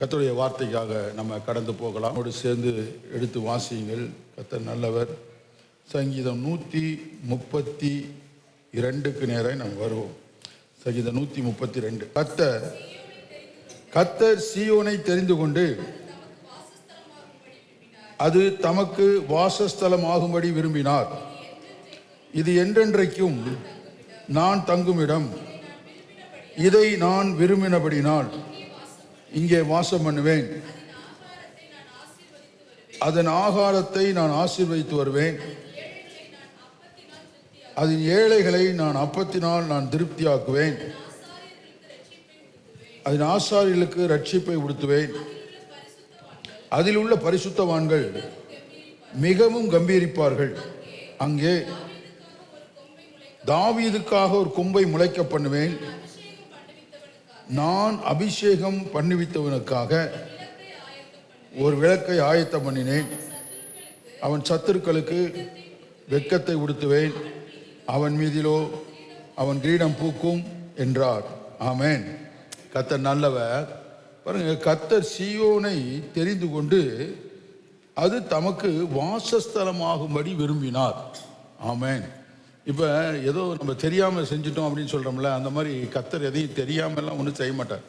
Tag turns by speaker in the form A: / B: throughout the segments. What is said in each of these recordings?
A: கர்த்தருடைய வார்த்தைக்காக நம்ம கடந்து போகலாம். அவரோடு சேர்ந்து எடுத்து வாசியுங்கள். கர்த்தர் நல்லவர். சங்கீதம் 132க்கு நேரம் நம்ம வருவோம். சங்கீதம் 132. கர்த்தர் சீயோனை தெரிந்து கொண்டு அது தமக்கு வாசஸ்தலமாகும்படி விரும்பினார். இது என்றென்றைக்கும் நான் தங்குமிடம். இதை நான் விரும்பினபடினால் இங்கே வாசம் பண்ணுவேன். அதன் ஆகாரத்தை நான் ஆசீர்வதித்து வருவேன். அதன் ஏழைகளை நான் அப்பத்தினால் நான் திருப்தியாக்குவேன். அதன் ஆசாரியர்களுக்கு ரட்சிப்பை உடுத்துவேன். அதில் உள்ள பரிசுத்தவான்கள் மிகவும் கம்பீரிப்பார்கள். அங்கே தாவீதுக்காக ஒரு கொம்பை முளைக்க பண்ணுவேன். நான் அபிஷேகம் பண்ணுவித்தவனுக்காக ஒரு விளக்கை ஆயத்தம் பண்ணினேன். அவன் சத்துருக்களுக்கு வெட்கத்தை உடுத்துவேன். அவன் மீதிலோ அவன் கிரீடம் பூக்கும் என்றார். ஆமென். கர்த்தர் நல்லவர். பாருங்க, கர்த்தர் சீயோனை தெரிந்து கொண்டு அது தமக்கு வாசஸ்தலமாகும்படி விரும்பினார். ஆமென். இப்போ ஏதோ நம்ம தெரியாமல் செஞ்சுட்டோம் அப்படின்னு சொல்கிறோம்ல, அந்த மாதிரி கர்த்தர் எதையும் தெரியாமலாம் ஒன்றும் செய்ய மாட்டார்.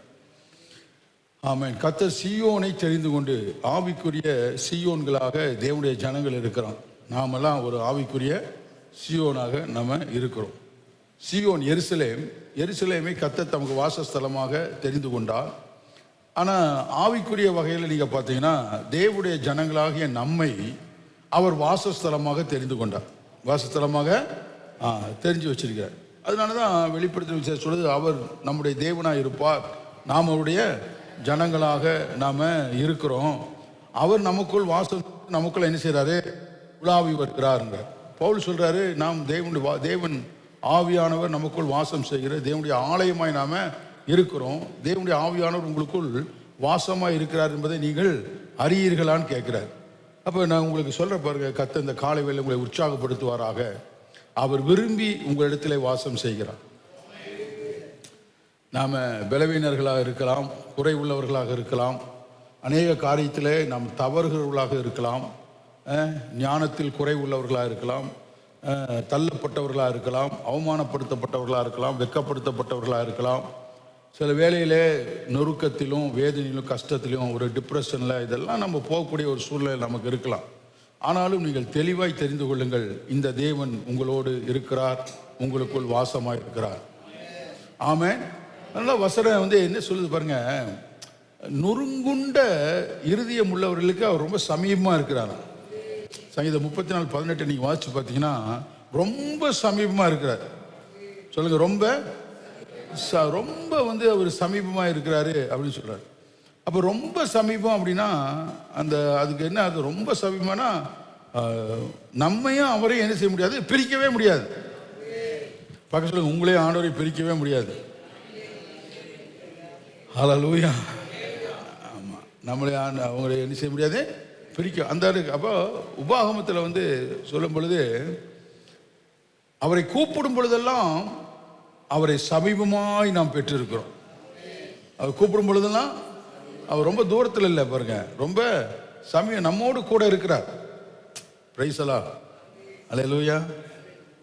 A: ஆமென். கர்த்தர் சீயோனை தெரிந்து கொண்டு, ஆவிக்குரிய சீயோன்களாக தேவனுடைய ஜனங்கள் இருக்கிறோம். நாமெல்லாம் ஒரு ஆவிக்குரிய சீயோனாக நம்ம இருக்கிறோம். சீயோன் எருசலேமை கர்த்தர் தமக்கு வாசஸ்தலமாக தெரிந்து கொண்டார். ஆனால் ஆவிக்குரிய வகையில் நீங்கள் பார்த்தீங்கன்னா தேவனுடைய ஜனங்களாகிய நம்மை அவர் வாசஸ்தலமாக தெரிந்து கொண்டார். வாசஸ்தலமாக தெரிஞ்சு வச்சிருக்கிறார். அதனால தான் வெளிப்படுத்த சொல்லுது, அவர் நம்முடைய தேவனாக இருப்பார், நாம் அவருடைய ஜனங்களாக நாம் இருக்கிறோம். அவர் நமக்குள் நமக்குள்ள என்ன செய்கிறாரு? உலாவி வருகிறாருங்க. பவுல் சொல்கிறாரு, நாம் தேவன் ஆவியானவர் நமக்குள் வாசம் செய்கிற தேவனுடைய ஆலயமாய் நாம் இருக்கிறோம். தேவனுடைய ஆவியானவர் உங்களுக்குள் வாசமாக இருக்கிறார் என்பதை நீங்கள் அறியீர்களான்னு கேட்குறார். அப்போ நான் உங்களுக்கு சொல்கிற பாருங்க, கர்த்தர் இந்த காலை வேளை உங்களை உற்சாகப்படுத்துவாராக. அவர் விரும்பி உங்களிடத்தில் வாசம் செய்கிறார். நாம் பலவீனர்களாக இருக்கலாம், குறை உள்ளவர்களாக இருக்கலாம், அநேக காரியத்தில் நாம் தவறுகிறவர்களாக இருக்கலாம், ஞானத்தில் குறை உள்ளவர்களாக இருக்கலாம், தள்ளப்பட்டவர்களாக இருக்கலாம், அவமானப்படுத்தப்பட்டவர்களாக இருக்கலாம், வெட்கப்படுத்தப்பட்டவர்களாக இருக்கலாம். சில வேளையிலே நொறுக்கத்திலும் வேதனையிலும் கஷ்டத்திலும் ஒரு டிப்ரெஷனில் இதெல்லாம் நம்ம போகக்கூடிய ஒரு சூழ்நிலை நமக்கு இருக்கலாம். ஆனாலும் நீங்கள் தெளிவாய் தெரிந்து கொள்ளுங்கள், இந்த தேவன் உங்களோடு இருக்கிறார், உங்களுக்குள் வாசமாக இருக்கிறார். ஆமென். அதனால வசனம் என்ன சொல்லுது பாருங்க, நொறுங்குண்ட இருதயம் உள்ளவர்களுக்கு அவர் ரொம்ப சமீபமாக இருக்கிறார். சங்கீதம் 34:18 நீங்கள் வாசிச்சு பார்த்தீங்கன்னா ரொம்ப சமீபமாக இருக்கிறார். சொல்லுங்க, ரொம்ப அவர் சமீபமாக இருக்கிறாரு அப்படின்னு சொல்றாரு. அப்போ ரொம்ப சமீபம் அப்படின்னா அதுக்கு என்ன, அது ரொம்ப சமீபம்னா நம்மையும் அவரையும் என்ன செய்ய முடியாது, பிரிக்கவே முடியாது. பார்க்க சொல்லுங்க, உங்களையும் ஆண்டவரை பிரிக்கவே முடியாது. ஹல்லேலூயா. ஆமாம், நம்மளே அவங்கள என்ன செய்ய முடியாது, பிரிக்க அந்த இருக்கு. அப்போ உபாகமத்தில் சொல்லும் பொழுது அவரை கூப்பிடும் பொழுதெல்லாம் அவரை சமீபமாய் நாம் பெற்றிருக்கிறோம். அவர் கூப்பிடும் பொழுதெல்லாம் அவர் ரொம்ப தூரத்தில் இல்லை பாருங்க, ரொம்ப சமீபம் நம்மோடு கூட இருக்கிறார். பிரைஸ் எல்லாம் அல்லேலூயா.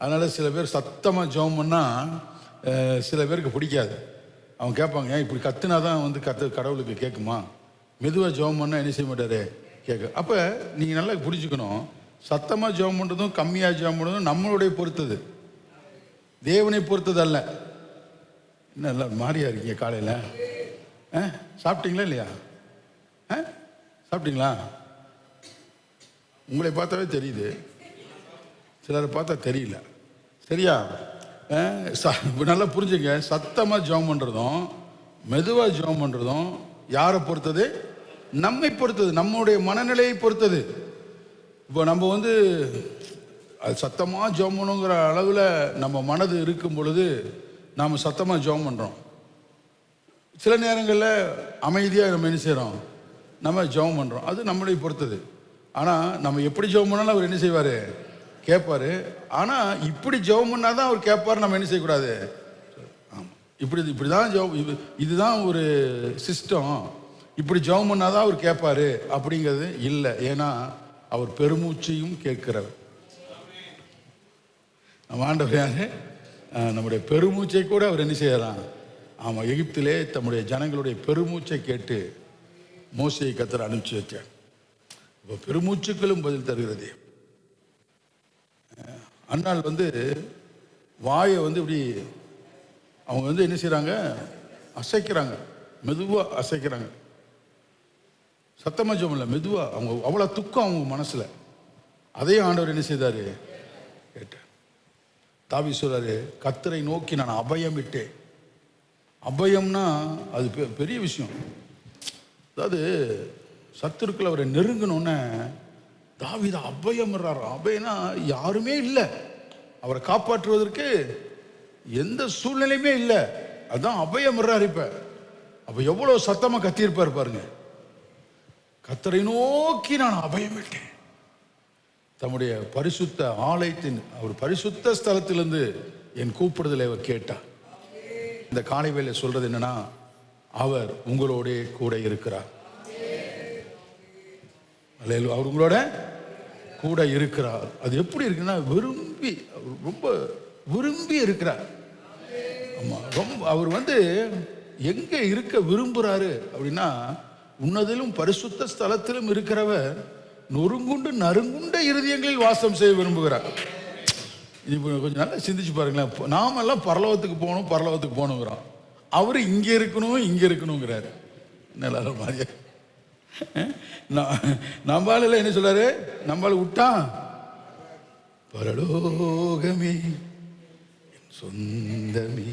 A: அதனால சில பேர் சத்தமாக ஜெபம் பண்ணால் சில பேருக்கு பிடிக்காது. அவங்க கேட்பாங்க, ஏன் இப்படி கத்துனா தான் கடவுளுக்கு கேட்குமா? மெதுவாக ஜெபம் பண்ணால் என்ன செய்ய மாட்டாரு, கேட்க. அப்போ நீங்கள் நல்லா புரிஞ்சுக்கணும், சத்தமாக ஜெபம் பண்ணுறதும் கம்மியாக ஜெபம் பண்ணுறதும் நம்மளுடைய பொறுத்தது, தேவனை பொறுத்தது அல்ல. என்ன எல்லாம் மாறியா இருக்கீங்க காலையில்? சாப்பிட்டீங்களா இல்லையா? சாப்பிட்டீங்களா? உங்களை பார்த்தாவே தெரியுது, சிலரை பார்த்தா தெரியல. சரியா? நல்லா புரிஞ்சுங்க, சத்தமாக ஜெபம் பண்ணுறதும் மெதுவாக ஜெபம் பண்ணுறதும் யாரை பொறுத்தது? நம்மை பொறுத்தது, நம்முடைய மனநிலையை பொறுத்தது. இப்போ நம்ம அது சத்தமாக ஜெபம் பண்ணுங்கிற அளவில் நம்ம மனது இருக்கும் பொழுது நாம் சத்தமாக ஜெபம் பண்ணுறோம். சில நேரங்களில் அமைதியாக நம்ம என்ன செய்கிறோம், நம்ம ஜெபம் பண்ணுறோம். அது நம்மளை பொறுத்தது. ஆனால் நம்ம எப்படி ஜெபம் பண்ணாலும் அவர் என்ன செய்வார், கேட்பார். ஆனால் இப்படி ஜெபம் பண்ணால் தான் அவர் கேட்பார், நம்ம என்ன செய்யக்கூடாது. ஆமாம், இப்படி தான் இதுதான் ஒரு சிஸ்டம். இப்படி ஜெபம் பண்ணாதான் அவர் கேட்பாரு அப்படிங்கிறது இல்லை. ஏன்னா அவர் பெருமூச்சையும் கேட்கிறவர். நம்ம ஆண்டவர் யாரு? நம்முடைய பெருமூச்சை கூட அவர் என்ன செய்யலாம்? ஆமாம், எகிப்திலே தம்முடைய ஜனங்களுடைய பெருமூச்சை கேட்டு மோசையை கர்த்தர் அனுப்பிச்சு வச்சார். இப்போ பெருமூச்சுக்களும் பதில் தருகிறது. அண்ணாள் வாயை இப்படி அவங்க என்ன செய்கிறாங்க? அசைக்கிறாங்க, மெதுவாக அசைக்கிறாங்க. சத்தமாக ஜெபம் இல்லை, மெதுவாக. அவங்க அவ்வளோ துக்கம் அவங்க மனசில். அதையும் ஆண்டவர் என்ன செய்தார்? கேட்டார். தாவீது சொல்றாரு, கர்த்தரை நோக்கி நான் அபயம் விட்டேன். அபயம்னா அது பெரிய விஷயம். அதாவது சத்துருக்கள் அவரை நெருங்கினோன்னே தாவீது அபயம். அபயம்னா யாருமே இல்லை, அவரை காப்பாற்றுவதற்கு எந்த சூழ்நிலையுமே இல்லை. அதுதான் அபயம். இப்ப அப்ப எவ்வளவு சத்தமா கத்தியிருப்பார் பாருங்க. கர்த்தரை நோக்கி நான் அபயம் விட்டேன். தம்முடைய பரிசுத்த ஆலயத்தின் அவர் பரிசுத்த ஸ்தலத்திலிருந்து என் கூப்பிடுதலை அவர் கேட்டார். இந்த காலை வேளை சொல்றது என்னன்னா, அவர் உங்களோட கூட இருக்கிறார். அவர் உங்களோட கூட இருக்கிறார். அது எப்படி இருக்குன்னா, விரும்பி, ரொம்ப விரும்பி இருக்கிறார். ஆமா, ரொம்ப அவர் எங்க இருக்க விரும்புறாரு அப்படின்னா, உன்னதிலும் பரிசுத்த ஸ்தலத்திலும் இருக்கிறவர் நொறுங்குண்டு நறுங்குண்ட இருதயங்களில் வாசம் செய்ய விரும்புகிறார். இது கொஞ்சம் நல்லா சிந்திச்சு பாருங்களேன். நாமெல்லாம் பரலோகத்துக்கு போகணுங்கிறோம். அவரு இங்க இருக்கணுங்கிறாரு. நல்லா மாதிரியா நம்மளால என்ன சொல்றாரு? நம்மளால விட்டா பரலோகமே சொந்தமே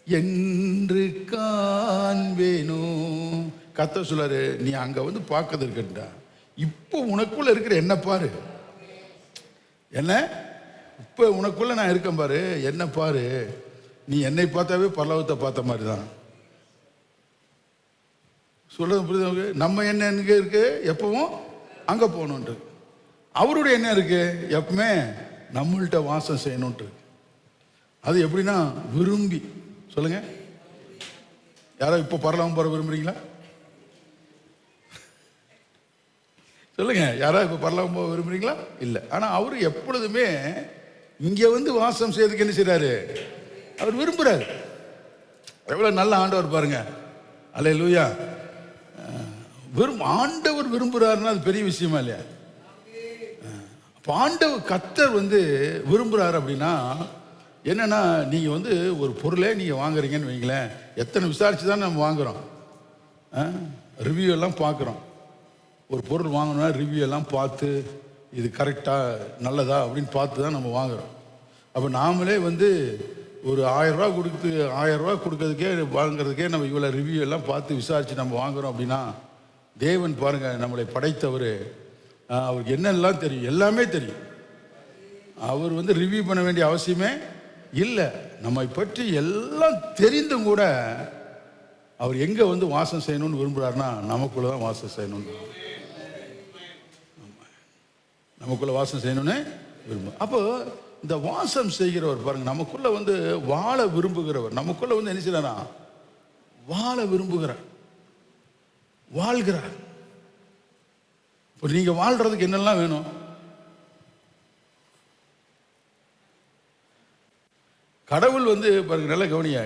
A: என்று காண்பேனோ. கர்த்தர் சொல்றாரு, நீ அங்க பார்க்கறது இருக்கட்டா, இப்போ உனக்குள்ள இருக்கிற என்ன பாரு. என்ன இப்போ உனக்குள்ள நான் இருக்கேன் பாரு, என்ன பாரு. நீ என்னை பார்த்தாவே பரலோகத்தை பார்த்த மாதிரி தான். சொல்றது புரியுது? நம்ம என்ன எங்க இருக்கு? எப்பவும் அங்க போகணுன்ட்டு. அவருடைய என்ன இருக்கு? எப்பவுமே நம்மள்கிட்ட வாசம் செய்யணும்ட்டு. அது எப்படின்னா விரும்பி. சொல்லுங்க, யாரோ இப்போ பரலோகம் போற விரும்புறீங்களா? சொல்லுங்க, யாராவது இப்போ பரலோகம் போக விரும்புறீங்களா? இல்லை. ஆனா அவரு எப்பொழுதுமே இங்க வாசம் செய்யறதுக்கு என்ன செய்யறாரு? அவர் விரும்புறாரு. எவ்வளவு நல்ல ஆண்டவர் பாருங்க. அல்லேலூயா. ஆண்டவர் விரும்புறாருன்னா அது பெரிய விஷயமா இல்லையா? ஆண்டவர் கர்த்தர் விரும்புறாரு அப்படின்னா என்னன்னா, நீங்க ஒரு பொருளே நீங்க வாங்குறீங்கன்னு வைங்களேன், எத்தனை விசாரிச்சு தான் நம்ம வாங்குறோம். ரிவ்யூ எல்லாம் பார்க்குறோம். ஒரு பொருள் வாங்கணும்னா ரிவ்யூ எல்லாம் பார்த்து இது கரெக்டாக நல்லதா அப்படின்னு பார்த்து தான் நம்ம வாங்குறோம். அப்போ நாமளே ஒரு 1000 ரூபா கொடுக்கறதுக்கே வாங்குறதுக்கே நம்ம இவ்வளோ ரிவ்யூ எல்லாம் பார்த்து விசாரித்து நம்ம வாங்குறோம் அப்படின்னா, தேவன் பாருங்க, நம்மளை படைத்தவர், அவருக்கு என்னெல்லாம் தெரியும், எல்லாமே தெரியும். அவர் ரிவ்யூ பண்ண வேண்டிய அவசியமே இல்லை. நம்மை பற்றி எல்லாம் தெரிந்தும் கூட அவர் எங்கே வாசம் செய்யணும்னு விரும்புகிறாருன்னா, நமக்குள்ள தான் வாசம் செய்யணும்னு, நமக்குள்ள வாசம் செய்யணும்னு விரும்பும். அப்போ இந்த வாசம் செய்கிறவர் பாருங்க, நமக்குள்ள வாழ விரும்புகிறவர், நமக்குள்ள என்ன செய்யறா? வாழ விரும்புகிறார், வாழ்கிறார். இப்போ நீங்க வாழ்றதுக்கு என்னெல்லாம் வேணும்? கடவுள் பாருங்க, நல்ல கவனிய.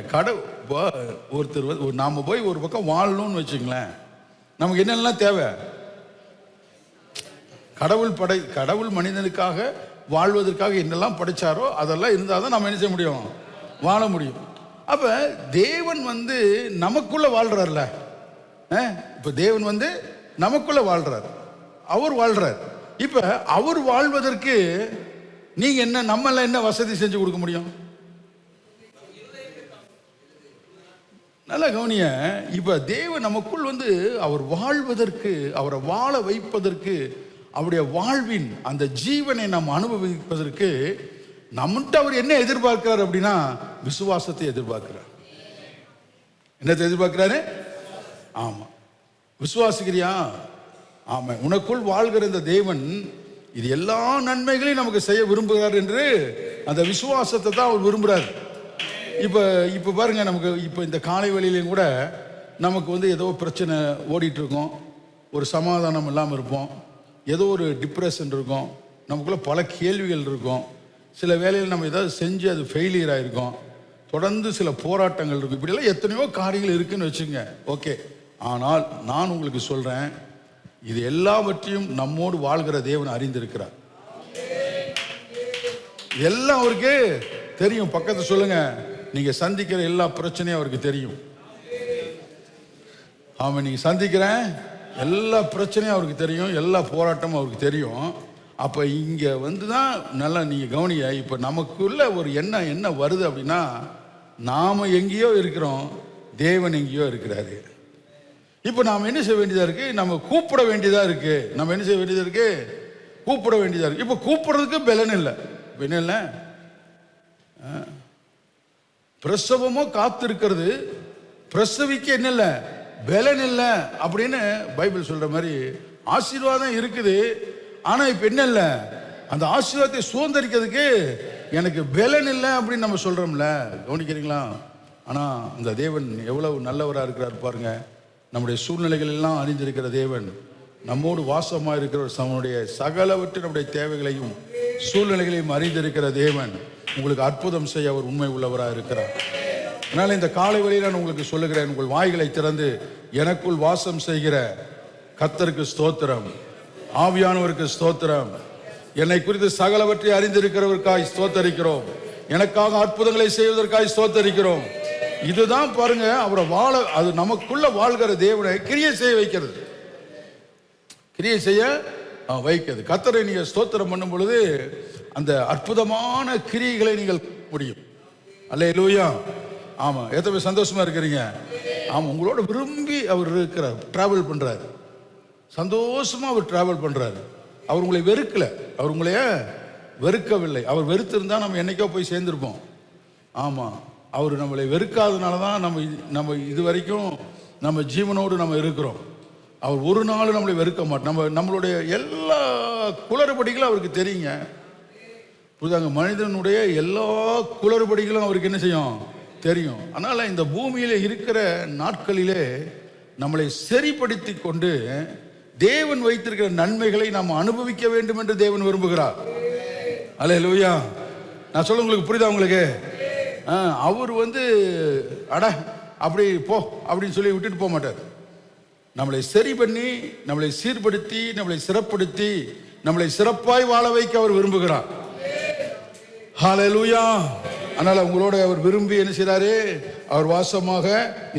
A: ஒருத்தர் நாம போய் ஒரு பக்கம் வாழணும்னு வச்சுங்களேன், நமக்கு என்னெல்லாம் தேவை? கடவுள் மனிதனுக்காக வாழ்வதற்காக என்னெல்லாம் படைச்சாரோ அதெல்லாம் இருந்தால் தான் நம்ம என்ன செய்ய முடியும்? வாழ முடியும். அப்ப தேவன் நமக்குள்ள வாழ்றாருல. இப்ப தேவன் நமக்குள்ள வாழ்றார், அவர் வாழ்றார். இப்ப அவர் வாழ்வதற்கு நீங்க என்ன, நம்ம எல்லாம் என்ன வசதி செஞ்சு கொடுக்க முடியும்? நல்ல கவனிய. இப்ப தேவன் நமக்குள் அவர் வாழ்வதற்கு, அவரை வாழ வைப்பதற்கு, அவருடைய வாழ்வின் அந்த ஜீவனை நாம் அனுபவிப்பதற்கு நம்மகிட்ட அவர் என்ன எதிர்பார்க்கிறார் அப்படின்னா, விசுவாசத்தை எதிர்பார்க்கிறார். என்னத்தை எதிர்பார்க்கிறாரு? ஆமா, விசுவாசிக்கிறியா? ஆமா, உனக்குள் வாழ்கிற இந்த தேவன் இது எல்லா நன்மைகளையும் நமக்கு செய்ய விரும்புகிறார் என்று அந்த விசுவாசத்தை தான் அவர் விரும்புகிறார். இப்ப பாருங்க, நமக்கு இப்ப இந்த காலை வேளையிலும் கூட நமக்கு ஏதோ பிரச்சனை ஓடிட்டு இருக்கோம், ஒரு சமாதானம் இல்லாமல் இருப்போம், ஏதோ ஒரு டிப்ரெஷன் இருக்கும், நமக்குள்ள பல கேள்விகள் இருக்கும், சில வேலையில் நம்ம ஏதாவது செஞ்சு அது ஃபெயிலியர் ஆகிருக்கும், தொடர்ந்து சில போராட்டங்கள் இருக்கும், இப்படியெல்லாம் எத்தனையோ காரியங்கள் இருக்குன்னு வச்சுங்க. ஓகே, ஆனால் நான் உங்களுக்கு சொல்கிறேன், இது எல்லாவற்றையும் நம்மோடு வாழ்கிற தேவன் அறிந்திருக்கிறார். எல்லாம் அவருக்கு தெரியும். பக்கத்தை சொல்லுங்க, நீங்க சந்திக்கிற எல்லா பிரச்சனையும் அவருக்கு தெரியும். ஆமாம், நீங்க சந்திக்கிற எல்லா பிரச்சனையும் அவருக்கு தெரியும், எல்லா போராட்டமும் அவருக்கு தெரியும். அப்போ இங்கே தான் நல்லா நீங்கள் கவனிய, இப்போ நமக்குள்ள ஒரு எண்ணம் என்ன வருது அப்படின்னா, நாம் எங்கேயோ இருக்கிறோம், தேவன் எங்கேயோ இருக்கிறாரு. இப்போ நாம் என்ன செய்ய வேண்டியதாக இருக்குது? நம்ம கூப்பிட வேண்டியதாக இருக்குது. நம்ம என்ன செய்ய வேண்டியதாக இருக்குது? கூப்பிட வேண்டியதாக இருக்குது. இப்போ கூப்பிடுறதுக்கு பலன் இல்லை. இப்போ என்ன இல்லை, பிரசவமோ காத்திருக்கிறது, பிரசவிக்க என்ன இல்லை, பலன் இல்லை அப்படின்னு பைபிள் சொல்கிற மாதிரி ஆசீர்வாதம் இருக்குது. ஆனால் இப்போ என்ன இல்லை, அந்த ஆசீர்வாதத்தை சுதந்திரிக்கிறதுக்கு எனக்கு பலன் இல்லை அப்படின்னு நம்ம சொல்கிறோம்ல, கவனிக்கிறீங்களா? ஆனால் அந்த தேவன் எவ்வளவு நல்லவராக இருக்கிறார் பாருங்க. நம்முடைய சூழ்நிலைகள் எல்லாம் அறிந்திருக்கிற தேவன், நம்மோடு வாசமாக இருக்கிற நம்முடைய சகலவற்று நம்முடைய தேவைகளையும் சூழ்நிலைகளையும் அறிந்திருக்கிற தேவன் உங்களுக்கு அற்புதம் செய்ய அவர் உண்மை உள்ளவராக இருக்கிறார். அதனால் இந்த காலை வேளையில் நான் உங்களுக்கு சொல்லுகிறேன், உங்கள் வாய்களை திறந்து எனக்குள் வாசம் செய்கிற கர்த்தருக்கு ஸ்தோத்திரம், ஆவியானவருக்கு ஸ்தோத்திரம், என்னை குறித்து சகலவற்றை அறிந்திருக்கிறவருக்காய் ஸ்தோத்தரிக்கிறோம், எனக்காக அற்புதங்களை செய்வதற்காய் ஸ்தோத்தரிக்கிறோம். இதுதான் பாருங்க அவரை வாழ, அது நமக்குள்ள வாழ்கிற தேவனை கிரியை செய்ய வைக்கிறது, கிரியை செய்ய வைக்கிறது. கர்த்தரை நீங்க ஸ்தோத்திரம் பண்ணும் பொழுது அந்த அற்புதமான கிரியைகளை நீங்கள் முடியும். அல்லேலூயா. ஆமா, எத்தனை பேர் சந்தோஷமா இருக்கிறீங்க? ஆமா, உங்களோட விரும்பி அவர் இருக்கிறார், டிராவல் பண்றாரு, சந்தோஷமா அவர் டிராவல் பண்றாரு. அவர் உங்களை வெறுக்கல, அவர் உங்களைய வெறுக்கவில்லை. அவர் வெறுத்திருந்தா நம்ம என்னைக்கோ போய் சேர்ந்திருப்போம். ஆமா, அவர் நம்மளை வெறுக்காதனால தான் நம்ம இது வரைக்கும் நம்ம ஜீவனோடு நம்ம இருக்கிறோம். அவர் ஒரு நாள் நம்மளை வெறுக்க மாட்டோம். நம்மளுடைய எல்லா குளறுபடிகளும் அவருக்கு தெரியுங்க. புரிதாங்க? மனிதனுடைய எல்லா குளறுபடிகளும் அவருக்கு என்ன செய்யும்? தெரியும். அதனால இந்த பூமியில இருக்கிற நாட்களிலே நம்மளை சரிப்படுத்தி கொண்டு தேவன் வைத்திருக்கிற நன்மைகளை நாம் அனுபவிக்க வேண்டும் என்று தேவன் விரும்புகிறார். அல்லேலூயா. நான் சொல்ல உங்களுக்கு புரியுதா? உங்களுக்கு அவர் அட அப்படி போ அப்படின்னு சொல்லி விட்டுட்டு போக மாட்டார். நம்மளை சரி பண்ணி, நம்மளை சீர்படுத்தி, நம்மளை சிறப்படுத்தி, நம்மளை சிறப்பாய் வாழ வைக்க அவர் விரும்புகிறார். ஹல்லேலூயா. அதனால உங்களோட அவர் விரும்பி என்ன செய்றாரு? அவர் வாசமாக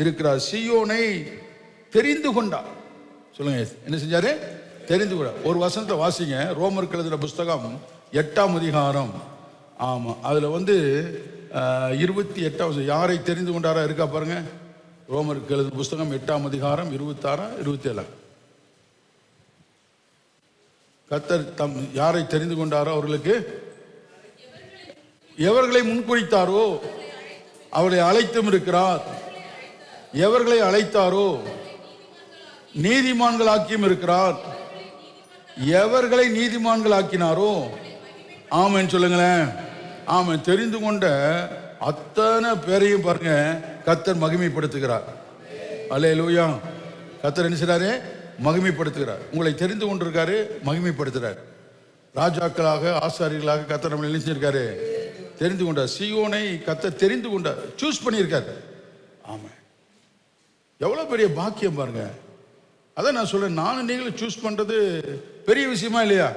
A: இருக்கிறார். சீயோனை தெரிந்து கொண்டார். சொல்லுங்க, என்ன செஞ்சாரு? தெரிந்து கொண்டார். ஒரு வசனத்தை வாசிங்க, ரோமருக்கு எழுதின புஸ்தகம் 8ஆம் அதிகாரம். ஆமா, அதுல 28 யாரை தெரிந்து கொண்டாரா இருக்கா பாருங்க. ரோமருக்கு எழுதின புஸ்தகம் 8ஆம் அதிகாரம் 26, 27. கர்த்தர் தம் யாரை தெரிந்து கொண்டாரோ அவர்களுக்கு எவர்களை முன்குறித்தாரோ அவர்களை அழைத்தும் இருக்கிறார். எவர்களை அழைத்தாரோ நீதிமான்களாக்கியும் இருக்கிறார். எவர்களை நீதிமான்களாக்கினாரோ, ஆமென் சொல்லுங்களேன். ஆமென். தெரிந்து கொண்ட அத்தனை பேரையும் பாருங்க கர்த்தர் மகிமைப்படுத்துகிறார். அல்லேலூயா. கர்த்தர் என்ன செய்றாரு? மகிமைப்படுத்துகிறார். உங்களை தெரிந்து கொண்டிருக்காரு, மகிமைப்படுத்துறார். ராஜாக்களாக, ஆசாரியர்களாக கர்த்தர் நம்மளை நினைச்சிருக்காரு, தெரிந்து கொண்டார். சீயோனை கர்த்தர் தெரிந்து கொண்டார், சூஸ் பண்ணியிருக்காரு. ஆமா, எவ்வளவு பெரிய பாக்கியம் பாருங்க. அதான் நான் சொல்றேன், நானும் நீங்களும் சூஸ் பண்றது பெரிய விஷயமா இல்லையா?